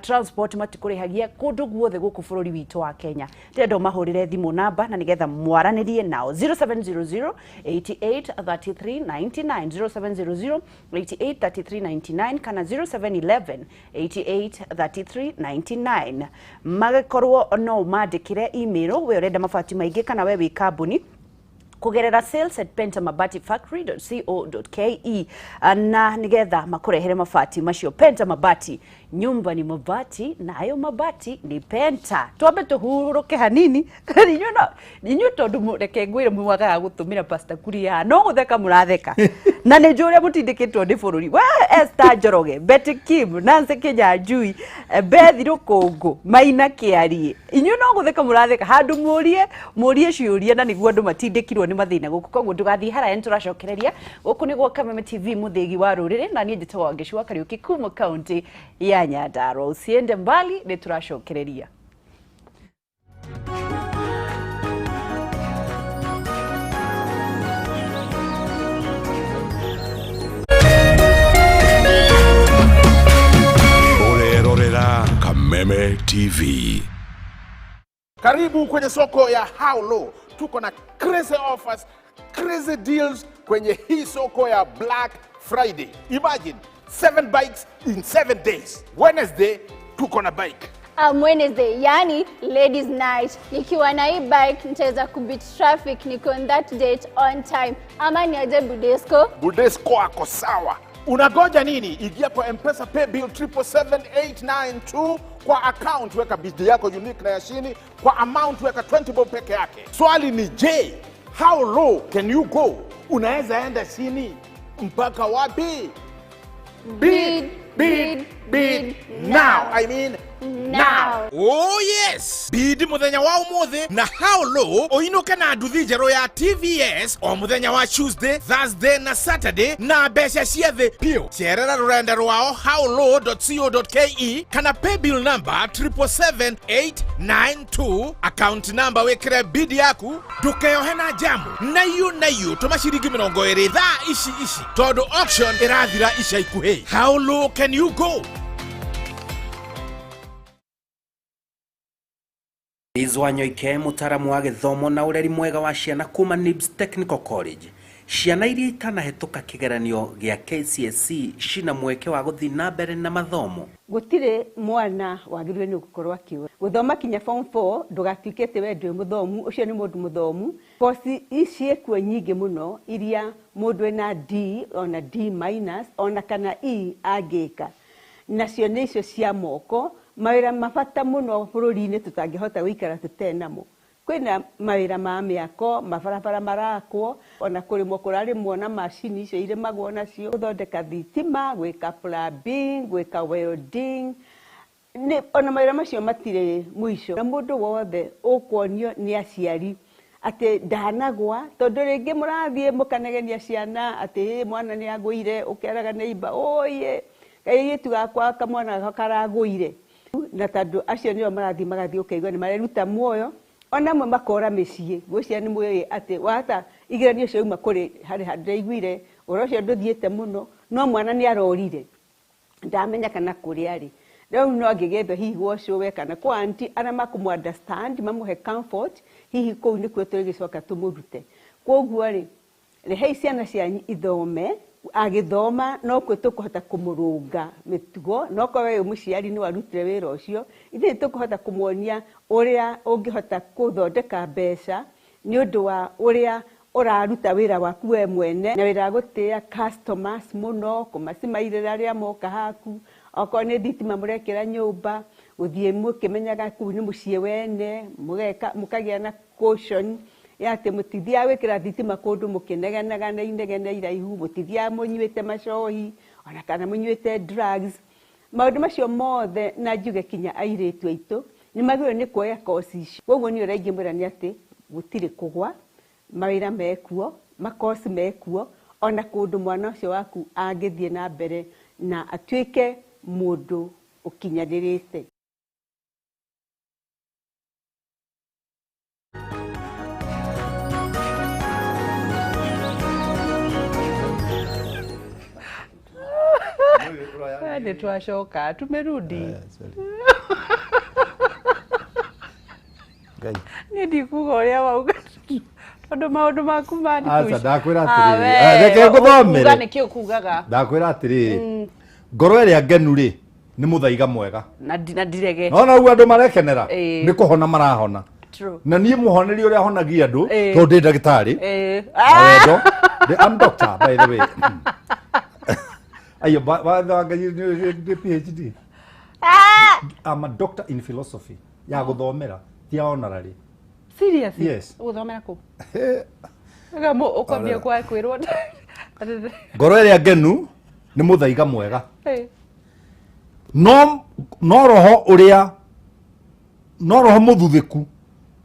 transport matikurihagia kundu guothe guku bururi witu wa Kenya ndendo mahurire thimu namba na nigetha mwaranirie nao 0700 883399 0700 883399 kana 0711 883399 magakorwo no mandikire email we urenda mabati maingi kana we wi kambuni kugerera sales@pentamabati-factory.co.ke na nigetha makurehere mabati macio Penta Mabati nyumba ni mabati nayo mabati ni Penta twambe tuhuruke hanini ninyu tondu mureke ngwire mwaga gutumira Pst Kuria no gutheka muratheka na ni njure mutindikitwo ni bururi we Esther Njoroge Betty Kim Nancy Kinyanjui Bethi Rukungu Maina Kiarie inyu no gutheka muratheka handu murie ciuria na niguo andu matindikirwo ni mathina guku koguo ndugathi hara turacokereria guku niguo Kameme TV muthigi wa rurire na nie njitagwo Ngicua Kariuki kuma county ya Nyandarua usiende mbali ni turacokereria Kameme TV. Karibu kwenye soko ya How Low. Tuko na crazy offers, crazy deals kwenye hii soko ya Black Friday. Imagine 7 bikes in 7 days. Wednesday tuko na bike. Wednesday, yani ladies night. Nikiwa na hii bike nitaweza kubeat traffic, niko on that date on time. Ama niaje Budesco? Budesco ako sawa. Unagoja nini? Ingia kwa M-Pesa pay bill 77892 kwa account weka bid yako unique na ya chini, kwa amount weka 20 bob peke yake. Swali ni je, how low can you go? Unaweza enda chini mpaka wapi? Bid now. I mean now. Oh yes! Bidi muthenya wa umuthi na How Low oinuka na nduthi njeru ya TVS o muthenya wa Tuesday, Thursday na Saturday na mbeca ciothe pio. Cerera rurenda rwao howlow.co.ke kana pay bill number 77892 account number wekire bidi yaku ndukeyohe na jamu na yu tumaciringi 20 thaa ici tondu auction irathira ica ikuhi. How low can you go? Izwanyo ike mutaramu wa githomo na ureri mwega wa ciana kuma Nibs Technical College. Ciana iria itanahetũka kigeranio gĩa KCSE cina mweke wa guthi na mbere na mathomo. Gutire mwana wagirwe ni gukorwa kiwe. Guthoma kinya form 4 ndugatuikete we ndwe muthomu, ucio ni mundu muthomu. Kosi ici kuo nyingi muno iria mundu ena D ona D- ona kana E agika. Nacio nĩ icio cia moko. Mawĩra mabata muno bururi-inĩ tutangĩhota gũikara tutenamo. Kwĩna mawĩra ma mĩako, mabarabara marakwo, ona kũrĩmwo kũrarĩmwo na macini icio irĩmagwo nacio, gũthondeka thitima, gwĩka plumbing, gwĩka welding. Ona mawĩra macio matirĩ mũico. Na mũndũ wothe ũkuonio nĩ aciari ati ndanagwa tondu rĩngĩ mũrathiĩ mũkanegenia ciana ati mwana nĩ agũire, ũkeraga neighbor oye kairĩtu gakwa kamwana karagũire. Na tondu acio nĩo marathi magathi ũkaigua nĩ mareruta muoyo, ona amwe makora mĩciĩ gwĩcia nĩ muoyo ati wata igeranio cio uma kũrĩ harĩ handũ ndaiguire ũhoro ũcio ndũthiĩte mũno, no mwana nĩ arorire ndamenya kana kũrĩ arĩ. Rĩu no angĩgethwo hihi gwocũwe kana kwa aunti arĩa makũmũ-understand mamũhe comfort, hihi kũu nĩkuo tũrĩgĩcoka tũmũrute. Koguo rĩ rehe ciana cianyu ithome agithoma no kwe tukuhota kumurunga mitugo no kwa we umuciari ni warutire wira ucio ithe tukuhota kumuonia uria ungihota kuthondeka mbeca ni undu wa uria uraruta wira waku we mwene na wira gutia customers muno kumacimairira ria moka haku oko ni thitima murekera nyumba uthie mukimenyaga ku ni mucie wene mukagia na caution yate mutithia wikira thitima kundu mukinegenaga na inegene iraihu mutithia munyuite macohi ona kana munyuite drugs maundu macio mothe na njuge kinya airetu aitu ni magiro ni kuoya course koguo ni uraingi mwirani ati gutire kugwa mawira mekuo makosi mekuo ona kundu mwana ucio waku angithie na mbere na atuike mundu ukinyanirite. Nĩ twacoka tumerudi. Nĩ ndikuga ũrĩa wauga tondũ maũndũ maku mani Aca ndakwĩra atĩrĩrĩ reke ngũthomere. Kuga nĩkĩo kugaga. Ndakwĩra atĩrĩrĩ ngoro ĩrĩa ngenu rĩ nĩ mũthaiga mwega. Na ndirege. No ũguo andũ marekenera nĩ kũhona marahona. Na niĩ mũhoneri ũrĩa honagia andũ tondũ ndĩ ndagĩtarĩ. I'm doctor by the way. Ayo, the PhD. I'm a doctor in philosophy. Ya guthomera, ti honorary. Seriously? Yes. Guthomera ku? Nga mo ukwambia kwa kwirwo. Ngoro ĩrĩa ngenu nĩ mũthaiga mwega. No roho ũrĩa no roho mũthuthuku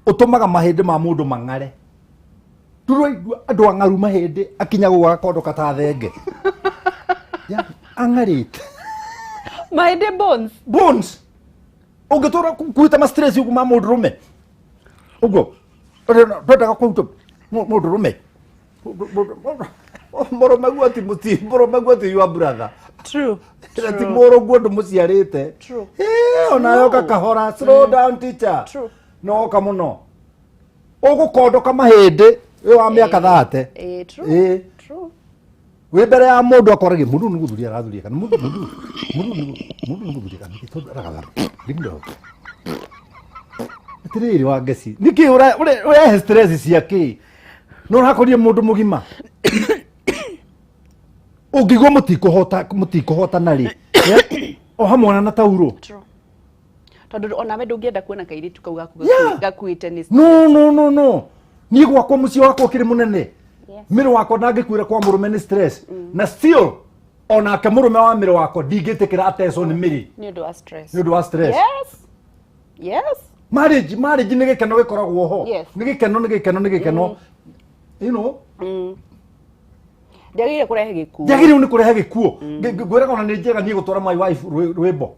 ũtũmaga mahĩndĩ ma mũndũ mang'are. Tũroigua andũ ang'aru mahĩndĩ akinya gũgaka kondo ta thenge. Ya angarite mahĩndĩ bones ungitora kuita ma stress kuma mundu rume ugo ndotaga kuita mundu rume moro magwati muti moro magwati your brother true ti moro gwondo muciarite true ona yoka kahora slow down teacher true no kamuno ugukondoka mahĩndĩ wa miaka 30 true we mbere ya mundu akorage mundu ni guthuria arathuria kana mundu ni guthuria kana gitondo aragara lindo atiriri wa ngeci niki ure stress ciake no hakorie mundu mugima ungigwo mutikuhota nari o hamwe na tauro tondu ona we ndungienda kuona kairitu kau gakuite ni no ni gwakwa muci wakwa kiri munene miro wako ndangĩkwĩra kwa mũrũme nĩ stress na still onake mũrũme wa miro wako ndingĩtĩkĩra atecwo nĩ mĩri nĩ ũndũ wa stress yes marriage nĩ gĩkeno gĩkoragwo ho nĩ gĩkeno you know ndagĩrĩire kũrehe gĩkuũ ndagĩrĩire nĩ kũrehe gĩkuũ ngwĩraga ona nĩ njega niĩ gũtwara my wife rwĩmbo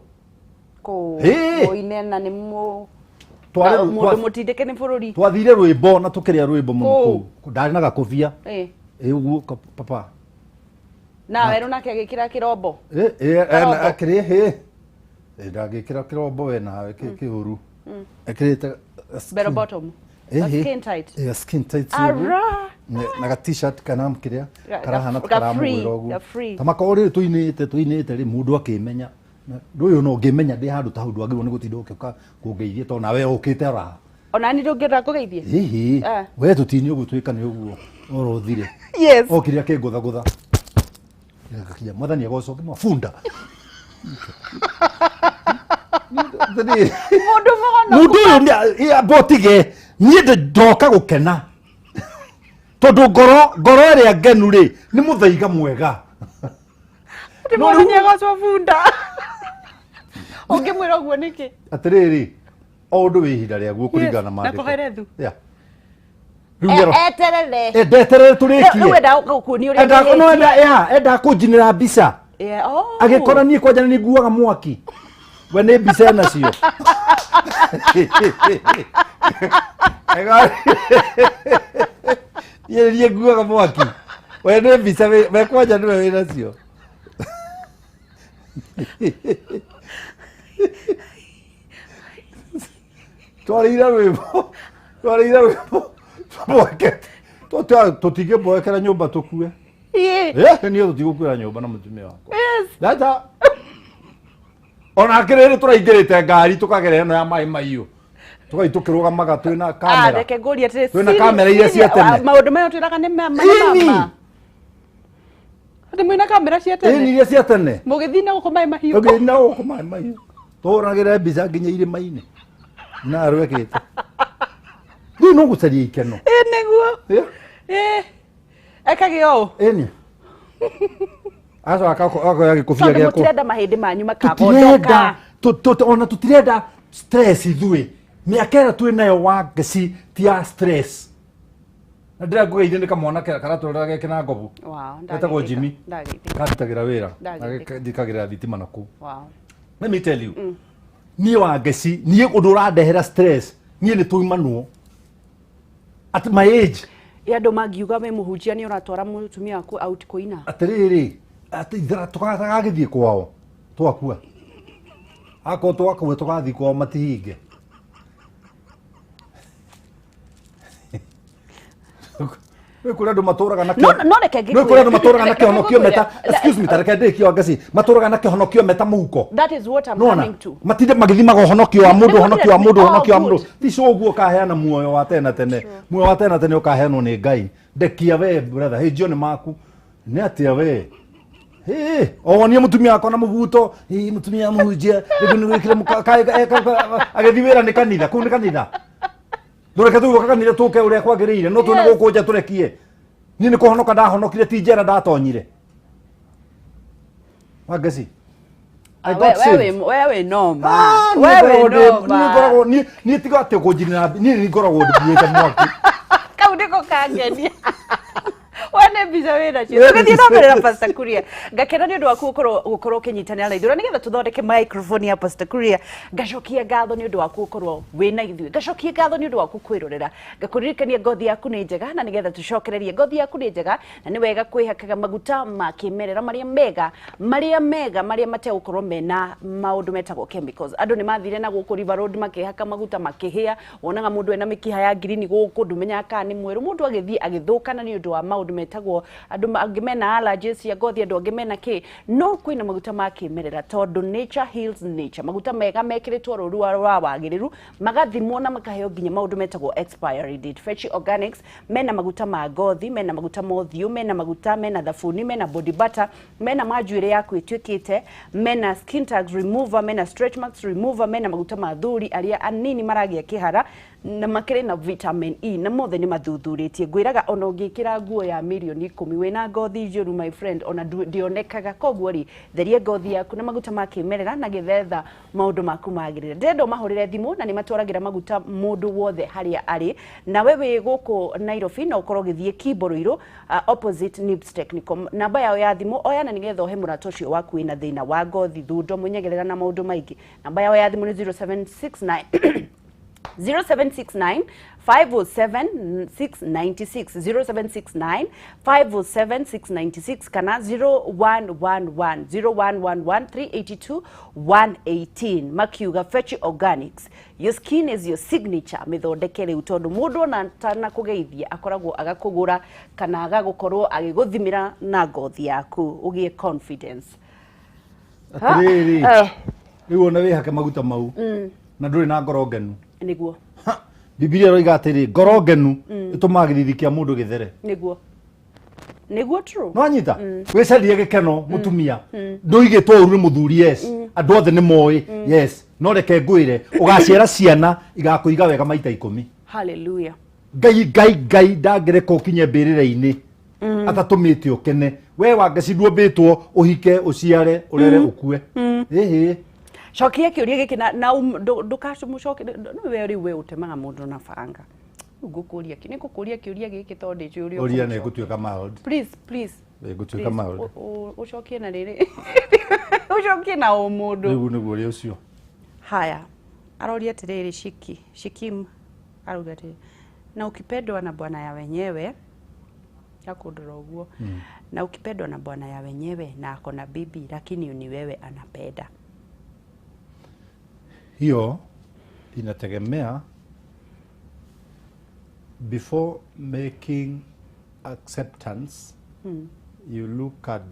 kũine na nĩ mundu mutindike ni bururi twathire rwimbo na tukiria rwimbo muno ndari na gakobia uguo papa na weru nake agikira kirombo akiri ndagikira kirombo we nawe kihuru akirite bell bottom skin tight na ga t-shirt kana mkiria karahana karamwira uguo tamakori tuinite ri mundu akimenya nduyu no ngimenya ndi handu ta hundu agirwo ni gutinda ukiuka kungeithie to nawe ukite raha ona ni ndungirira kugeithie hihi we tutini uguo twika ni uguo orothire okiria kingutha ngakinya mwathani agocoke mafunda mundu uyu botige nie ndoka gukena tondu ngoro iria ngenu ri ni muthaiga mwega mwathani agocofunda ungimwira uguo niki atiriri o undu wi ihinda riaguo kuringana na maandiko nakuherethu ndeterere turikie enda gukuonia uria enda kunjinira mbica agikora nie kwanja ni nguaga mwaki we ni mbica nacio ye nguaga mwaki we ni mbica we kwanja niwe wi nacio twarĩire rwĩmbo mwake tutige boekera nyumba tukue. Niyo tutigukwira nyumba na mutumia wako. Dada. Ona kirere turaingirite ngari tukagerera no ya mai maiyo. Tukaitukirugamaga twina kamera. Reke ngũrie atĩ twina kamera iria cia tene. Maũndũ mayo twĩraga nĩ mama. Atĩ mwĩna kamera cia tene. Iria cia tene. Mũgĩthiĩ na gũkũ mai mahiũ. Mũgĩthiĩ na gũkũ mai mahiũ. Tũragĩra mbica nginya irĩma-inĩ. Na rwekĩte. Rĩu no gũcaria ikeno. Nĩguo. Ekage ũũ. Ĩni. Aca akoya gĩkũbia gĩako. Tũtirenda mahĩndĩ manyu makagondoka. Ona tũtirenda stress ithuĩ. Mĩaka ĩrĩa twĩ nayo wa ngeci ti ya stress. Na ndĩra ngũgeithia nĩ kamwana kara tũrora geke na ngobu. Getagwo Jimmy. Karutagĩra wĩra. Ndikagĩra thitima na kũu. Let me tell you. Niĩ wa ngeci, niĩ ũndũ ũrandehera stress. Niĩ nĩ tũimanuo. At my age. Andũ mangiuga we mũhunjia nĩ ũratwara mũtumia waku out kũina. Atĩrĩrĩ, tũkagĩthiĩ kwao. Twakua. Ako twakua tũgathiĩ kwao matihinge. Nĩ kũrĩ andũ matũraga na kĩo. No reke ngĩkwĩre. Nĩ kũrĩ andũ matũraga na kĩhonokio meta. Excuse me, tareke ndĩkio ngeci. Matũraga na kĩhonokio meta mũhuko. That is what I'm coming to. Matinde magĩthimaga ũhonokio wa mũndũ, ũhonokio wa mũndũ, ũhonokio wa mũndũ. Ti ũguo ũkaheana muoyo wa tene tene. Muoyo wa tene tene ũkaheanwo nĩ Ngai. Ndekia we brother, hĩnjio nĩ maku. Nĩ atĩa we? Onie mutumia wako na mubuto, mutumia muhunjia, nĩ gwĩkĩra agĩthiĩ wĩra nĩ kanitha, kũu nĩ kanitha. Ndũreke tuge kanitha tũke ũrĩa kwagĩrĩire, no twĩna gũkũ nja tũrekie. Niĩ nĩ kũhonoka ndahonokire ti njera ndatonyire. Wangeci. Wewe noma. Wewe noma. Niĩ tiga atĩ kũnjinĩra, niĩ ngoragwo ndĩbuĩte mwaki. Kau ndiko kangenia. Wane mbica wĩna cio. Tũgĩthiĩ na mbere na Pst Kuria. Ngakena nĩ ũndũ waku gũkorwo ũkĩnyitanĩra na ithuĩ. Nĩgetha tũthondeke microphone ya Pst Kuria. Ngacokia ngatho nĩ ũndũ waku gũkorwo wĩna ithuĩ. Ngacokia ngatho nĩ ũndũ waku kwĩrorera. Ngakũririkania ngothi yaku nĩ njega na nĩgetha tũcokererie ngothi yaku nĩ njega na nĩ wega kwĩhakaga maguta ma kĩmerera marĩa mega marĩa mategũkorwo mena maũndũ metagwo chemicals. Andũ nĩ mathire na gũkũ River Road makĩhaka maguta makĩhĩa. Wonaga mũndũ ena mĩkiha ya ngirini gũkũ ndũmenyaga kana nĩ mwerũ. Mũndũ agĩthiĩ agĩthũkana nĩ ũndũ wa maũndũ metagwo andũ angĩ mena allergies ya ngothi, andũ angĩ mena kĩ. No kwĩna maguta ma kĩmerera tondũ nature heals nature. Maguta mega mekĩrĩtwo rũrua rwa wagĩrĩru magathimwo na makaheo nginya maũndũ metagwo expiry date. Fetch Organics mena maguta ma ngothi, mena maguta ma ũthiũ, mena maguta, mena thabuni, mena body butter, mena manjuĩrĩ yaku ĩtuĩkĩte, mena skin tags remover, mena stretch marks remover, mena maguta ma thuri arĩa anini maragĩa kĩhara na makĩrĩ na vitamin E na mothe nĩ mathuthurĩtie. Ngwĩraga ona ũngĩkĩra nguo ya milioni 10 wĩna ngothi njũru my friend ona ndionekaga. Koguo rĩ theria ngothi yaku na maguta ma kĩmerera na gĩthetha maũndũ maku magĩrĩre. Ndĩrenda ũmahũrĩre thimũ na nĩ matwaragĩra maguta mũndũ wothe harĩa arĩ. Na we wĩ gũkũ Nairobi na ũkorwo ũgĩthiĩ Kĩbũrũirũ opposite Pst Technical. Namba yao ya thimũ oyana nĩgetha ũhe mũrata ũcio waku wĩna thĩna wa ngothi, thundo, mũnyegerera na maũndũ maingĩ. Namba yao ya thimũ nĩ 0769 0769 507 696 0769 507 696 kana 0111 382 118. Makiuga Fetch Organics, your skin is your signature. Mĩthondeke rĩu tondũ mũndũ ona tana kũgeithia akoragwo agakũgũra kana agagũkorwo agĩgũthimĩra na ngothi yaku ũgĩe confidence. Atĩrĩrĩ, rĩu ona wĩhake maguta mau na ndũrĩ na ngoro ngenu. Nĩguo. Biblia roiga atĩrĩ ngoro ngenu ĩtũmaga gĩthithi kĩa mũndũ gĩthere. Nĩguo true. No anyita wĩcarie gĩkeno mũtumia ndũigĩtwo ũru nĩ mũthuri yes andũ othe nĩ moĩ yes no reke ngwĩre ũgaciara ciana igakũiga wega maita 10. Hallelujah. Ngai ndangĩreka ũkinye mbĩrĩra-inĩ atatũmĩte ũkene. We Wangeci nduombĩtwo ũhike ũciare ũrere ũkue. Cokia kĩũria gĩkĩ na ndũkacũmũcoke we rĩu we ũtemaga mũndũ na banga. Ngũkũria nĩ ngũkũria kĩũria gĩkĩ tondũ njũria ũria nĩ gũtuĩka maũndũ. Please. Gũtuĩka maũndũ. Ũcokie na rĩrĩ. Ũcokie na mũndũ. Rĩu nĩguo ũrĩa ũcio. Haya. Aroria atĩrĩrĩ Shikim arauga atĩrĩ na ukipendwa na bwana ya wenyewe yakundura ũguo na ukipendwa na bwana ya wenyewe na ako na bibi lakini ni wewe anapenda. Hiyo inategemea before making acceptance. You look at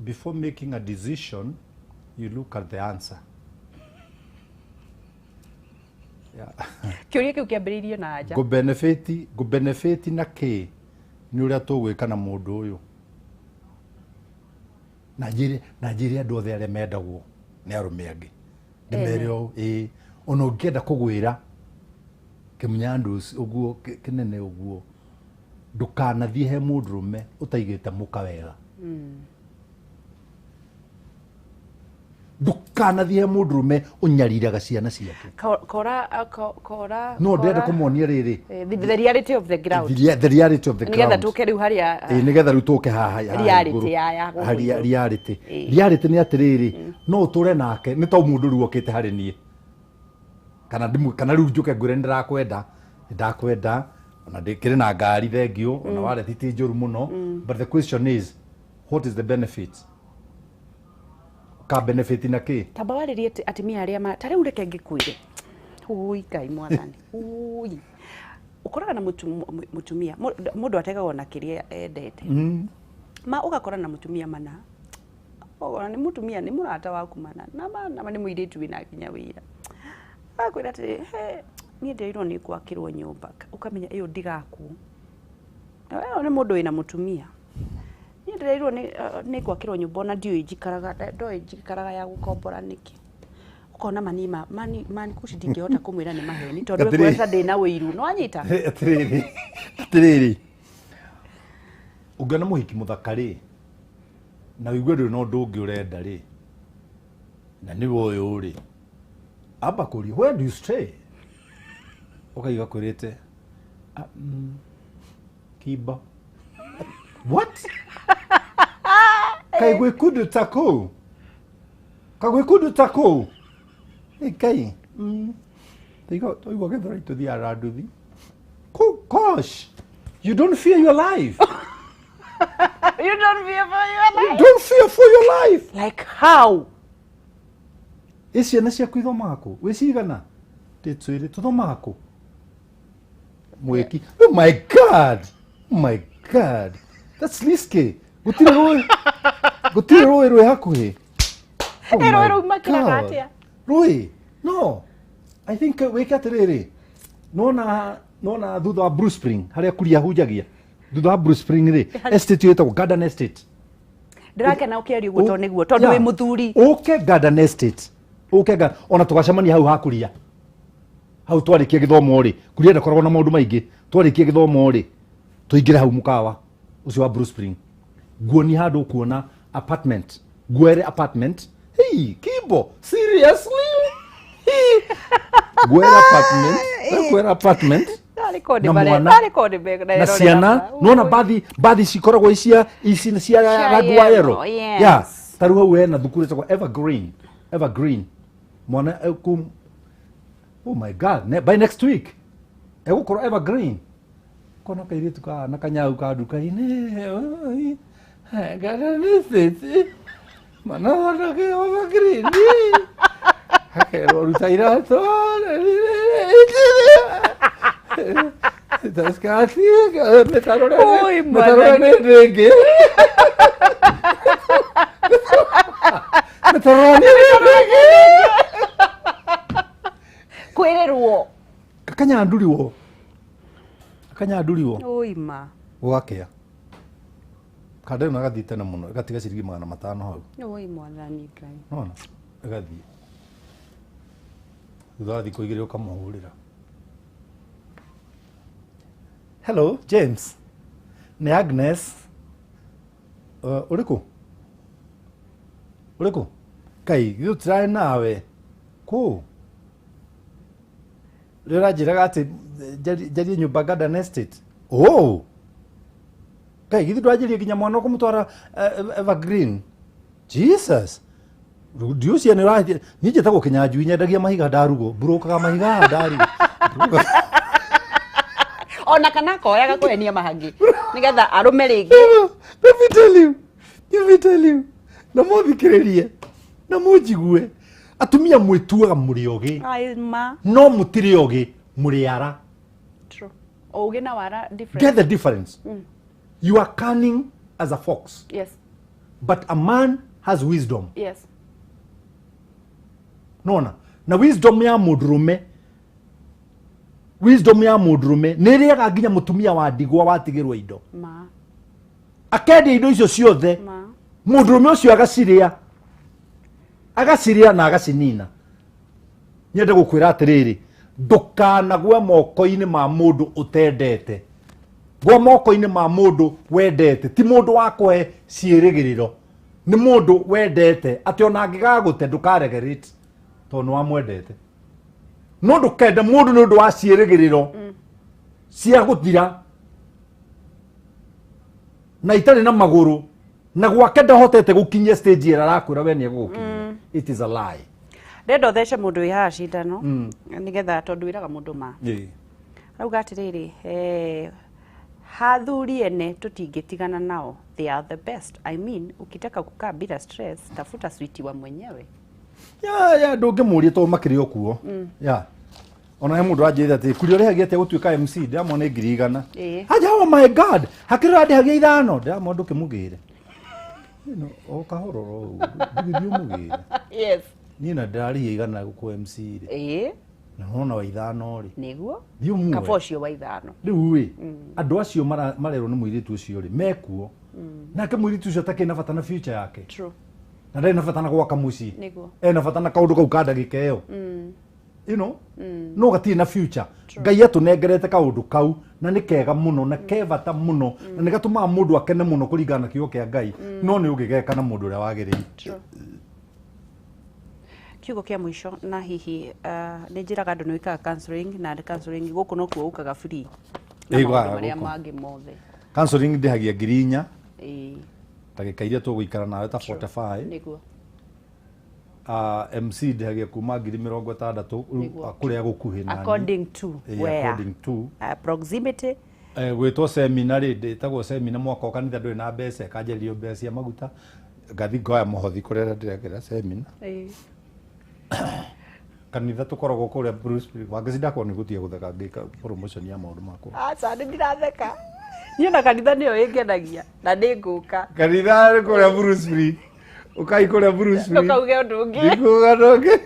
before making a decision, you look at the answer. Yeah. Kiuria kiu kiambiriirio na aja. Go benefit na ki ni uria tugwika na mundu uyu. Nigeria andu othe aria mendagwo ni arume angi. Ndimerio ona ungienda kugwira kimnyandu uguo kinene uguo ndukanathie he mundurume utaigite muka wega. Ndukanathie he mundurume unyariraga ciana ciake. Kora No ndenda kumuonia riri. The reality of the ground. The reality of the ground. Nigetha tuke riu haria. Nigetha riu tuke haha. Reality ya. Reality. Reality ni atiriri. No uture nake ni to mundu riu okite hari nie. Kana riu njuke ngure ndakwenda ona ndikire na ngari thengio ona wale titi njuru muno. But the question is, what is the benefit? Ka benefit na ki? Tamba waririe atimia aria ta riu reke ngikuire. Ui Ngai mwathani. Ui. Ukoraga na mutumia mundu ategagwo na kiria endete. Ma ugakora na mutumia mana. Ogora ni mutumia ni murata waku mana. Na ni muiritu wina kinya wira. Akwira ati ni ndirwo ni gwakirwo nyumba ukamenya iyo ndigaku. Ni mundu wina mutumia. Ni ndirwo ni gwakirwo nyumba na ndio njikaraga ya gukombora niki. Ukona mani Kush ndingehota kumwira ni maheni tondu we kwenda ndina wiru no anyita. Atiriri. Ugana muhiki muthakari. Na wigwe ndu no ndungi urenda ri. Na ni woyo uri. Aba kuri, where do you stay? Ukaiga kurite. Kiba. What? Kai gwe kudu tako. Kagwe kudu tako. Hey kai. They got right to the Araduthi. Gosh. You don't fear your life. You don't fear for your life. You don't fear for your life. Like how? Ciana ciaku ithomako wicigana titswire tuthomako mweki. Oh my god, that's risky. Gutire roi hakuhi. Roi makiraga atia roi. No, I think weke atiriri nona thutha wa Bruce Spring haria kuria hujagia thutha wa Bruce Spring ri estate yetagwo Garden Estate. Ndirakena ukiaria guto niguo tondu wi muthuri. Okay, Garden Estate. Ukega ona tugacemania hau hakuria hau twarikie githomo ri kuria ndakoragwo na maundu maingi twarikie githomo ri tuingire hau mukawa ucio wa Bruce Spring guoni handu kuona apartment gwere apartment. Hey Kibo, seriously? gwere apartment na ciana nona bathi cikoragwo cia rangi wa yero. Yeah, taru hau hena thukuru etagwo Evergreen. Mwana oh my god, by next week egukoro Evergreen kona kairitu ka na kanyau ka duka-ini garanisete mana wana ke Evergreen hakero rutaira to taskati metarore ndege kwirerwo akanyanduriwo oima gwakea kande na gathite na muno gatiga ciringi 500 hau oi mwathani Ngai nona gathi thutha kuigire ukamuhurira. Hello James, ni Agnes. Uriku kai githu trai nawe ku rira njiraga ati jarie nyumba Garden Estate. Oh kai githu ndwajirie nginya mwana kumutwara Evergreen. Jesus ndiucia ni rathi ni njitagwo kinyanjui nyendagia mahiga ndarugo burukaga mahiga ndarugo ona kana koyaga kwenia mahangi nigetha arume ringi. Let me tell you na muthikiririe na munjigue atumia mwituaga muri ogi no mutiri ogi muri ara. True. Ogi na wara different. Get the difference. You are cunning as a fox. Yes. But a man has wisdom. Yes. Nona. Na wisdom ya mudrume. Wisdom ya mudrume. Neriaga nginya mutumia wa ndigwa watigirwo indo. Ma. Akende indo icio ciothe. Ma. Mudrume ucio agaciria. Agaciria na agacinina. Nyende gukwira atiriri. Ndukanagwe moko-ini ma mundu utendete. Gwa moko-ini ma mundu wendete. Ti mundu wakwe ciirigiriro. Ni mundu wendete. Ati ona angigagute ndukaregerate. Tondu wamwendete. No ndukende mundu ni undu wa ciirigiriro. Cia guthira. Na itari na maguru. Na gwake ndahotete gukinyia stage ira arakwira we ni egukinyia. It is a lie. Rendo thece mundu iha cindano nigetha tondu wiraga mundu ma. Rauga atiriri hathuri ene tutingitigana nao. They are the best. I mean, ukitaka kukaa bila stress, tafuta switi wa mwenyewe. Ya ndungimuria to makiri okuo. Ya. Ona he mundu anjira ati kuri ore hagia te gutuika MC ndamone 100. Haja oh my god. Hakiri andi hagia ithano ndamondu kimugire. No okahororo ndigithio mugire. Yes. Nina ndari igana ku MC ri. Na hona wa ithano ri. Niguo. Thiu mwe. Kabocio wa ithano. Riu wi. Andu acio marero ni muiritu ucio ri mekuo. Nake muiritu ucio takina bata na future yake. True. Na ndai na bata na gwaka muci. Niguo. Na bata na kaundu kau ka ndagika iyo. You know? No gati na future. Ngai atunengerete kaundu kau na ni kega muno na kebata muno na ni gatuma mundu akene muno kuringana kiyo kia Ngai. No ni ugigeka na mundu uria wagirire. Kiugo kia mwisho na hihi ni njiraga andu nwikaga counseling na counseling guku no kuo ukaga free. Maria mangi mothe. Counseling ndihagia 4,000. Ndagika iria tugũikara nawe ta 45. Niguo. MC ndihagia kuma 60,000 kuria gukuhi nani. According to where? According to proximity. Gwitwo seminary nditagwo seminar mwaka o kanitha nduri na mbeca kanjĩrĩrio mbeca cia maguta ngathi ngoya muhothi kuria ndirekera seminar. Kanitha tukoragwo kuria Bruce wangacinda ni gutie gutheka ngika promotion ya maundu makwa. Aca ndiratheka. Niĩ na kanitha nĩyo ĩngenagia na nĩ ngũka. Kanitha nĩ kuria Bruce Lee. Ukai kuria Bruce Lee. Ndũkauge ũndũ ũngĩ. Ndikuga ndũngĩ.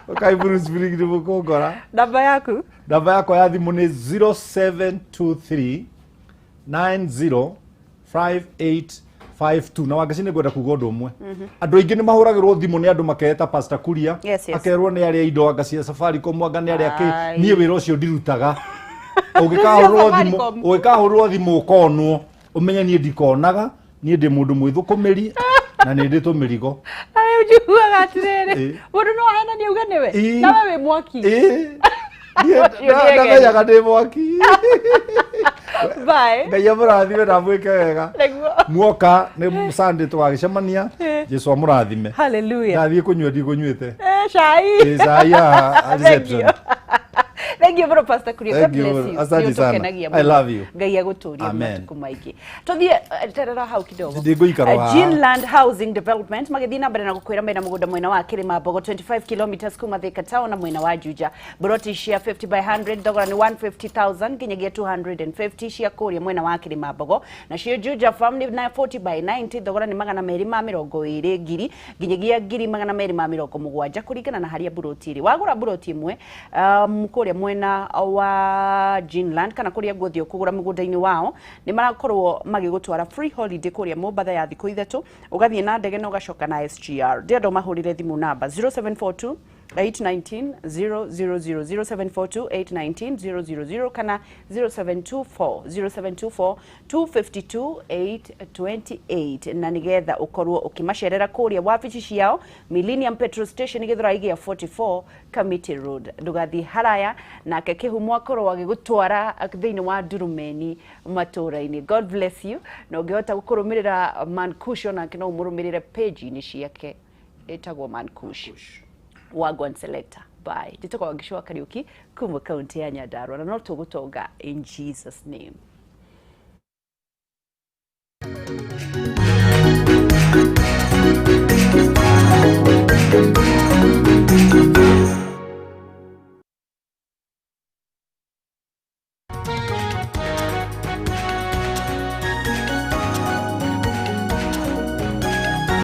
Ukai Bruce Lee ndi mukongora. Namba yaku? Namba yakwa ya thimu ni 0723 905852 na wangeci ni gwenda kuga undu umwe. Andu aingi ni mahuragirwo thimu ni andu maketa Pst Kuria. Akerwo ni ari indo angacia Safaricom mwanga ni ari aki nie wira ucio ndirutaga. Ugikahurwo thimu ukonwo umenye nie ndikonaga nie ndi mundu mwithukumiri na ni ndi tumirigo. Ai ujuaga atiriri. Mundu no ahena ni uga niwe. Na wewe mwaki. Ndaga ndi mwaki. Bye. Ngai amurathime na mwike wega. Muoka ni Sunday twagicemania. Jesu amurathime. Hallelujah. Ndathie kunywa ndi kunyuite. Cai. Cai ya reception. Thank you for Pst Kuria. God bless you. Asante sana. I love you. Ngai aguturia matuku maiki. Tuthie terera hau kidogo. Greenland Housing Development magithina mbere na gukwira mena mugunda mwena wa Kirima Mbogo 25 kilometers kuma Thika Town na mwena wa Juja. Broti share 50 by 100 thogora ni 150,000 kinyagia 250 share Kuria mwena wa Kirima Mbogo na share Juja farm ni 40 by 90 thogora ni 220 ngiri kinyagia 270 kuringana na haria broti ri. Wagura broti imwe kuria mwena wa Greenland kana kuria guthio kugura mugunda-ini wao ni marakorwo magigutwara free holiday kuria Mombatha ya thikũ 3 ugathie na ndege na ugacoka na SGR. Ndio mahurire thimu namba 0742 819 000 0742 819 000 kana 0724 252 828 na nigetha ukorwo ukimacerera kuria wabici ciao Millennium Petrol Station igithura igia 44 Kamiti Road. Ndugathi haraya na kihumo akorwo wagigutwara thiini wa Ndurumeni Matuuraini. God bless you. Na ungihota gukurumirira Man Kush na kino umurumirire page ni ciake etagwo Man Kush. Wagwan selector. Bye. Nditoko wagishwa Kariuki kuma kaunti ya Nyandarua na no tugutonga in Jesus name.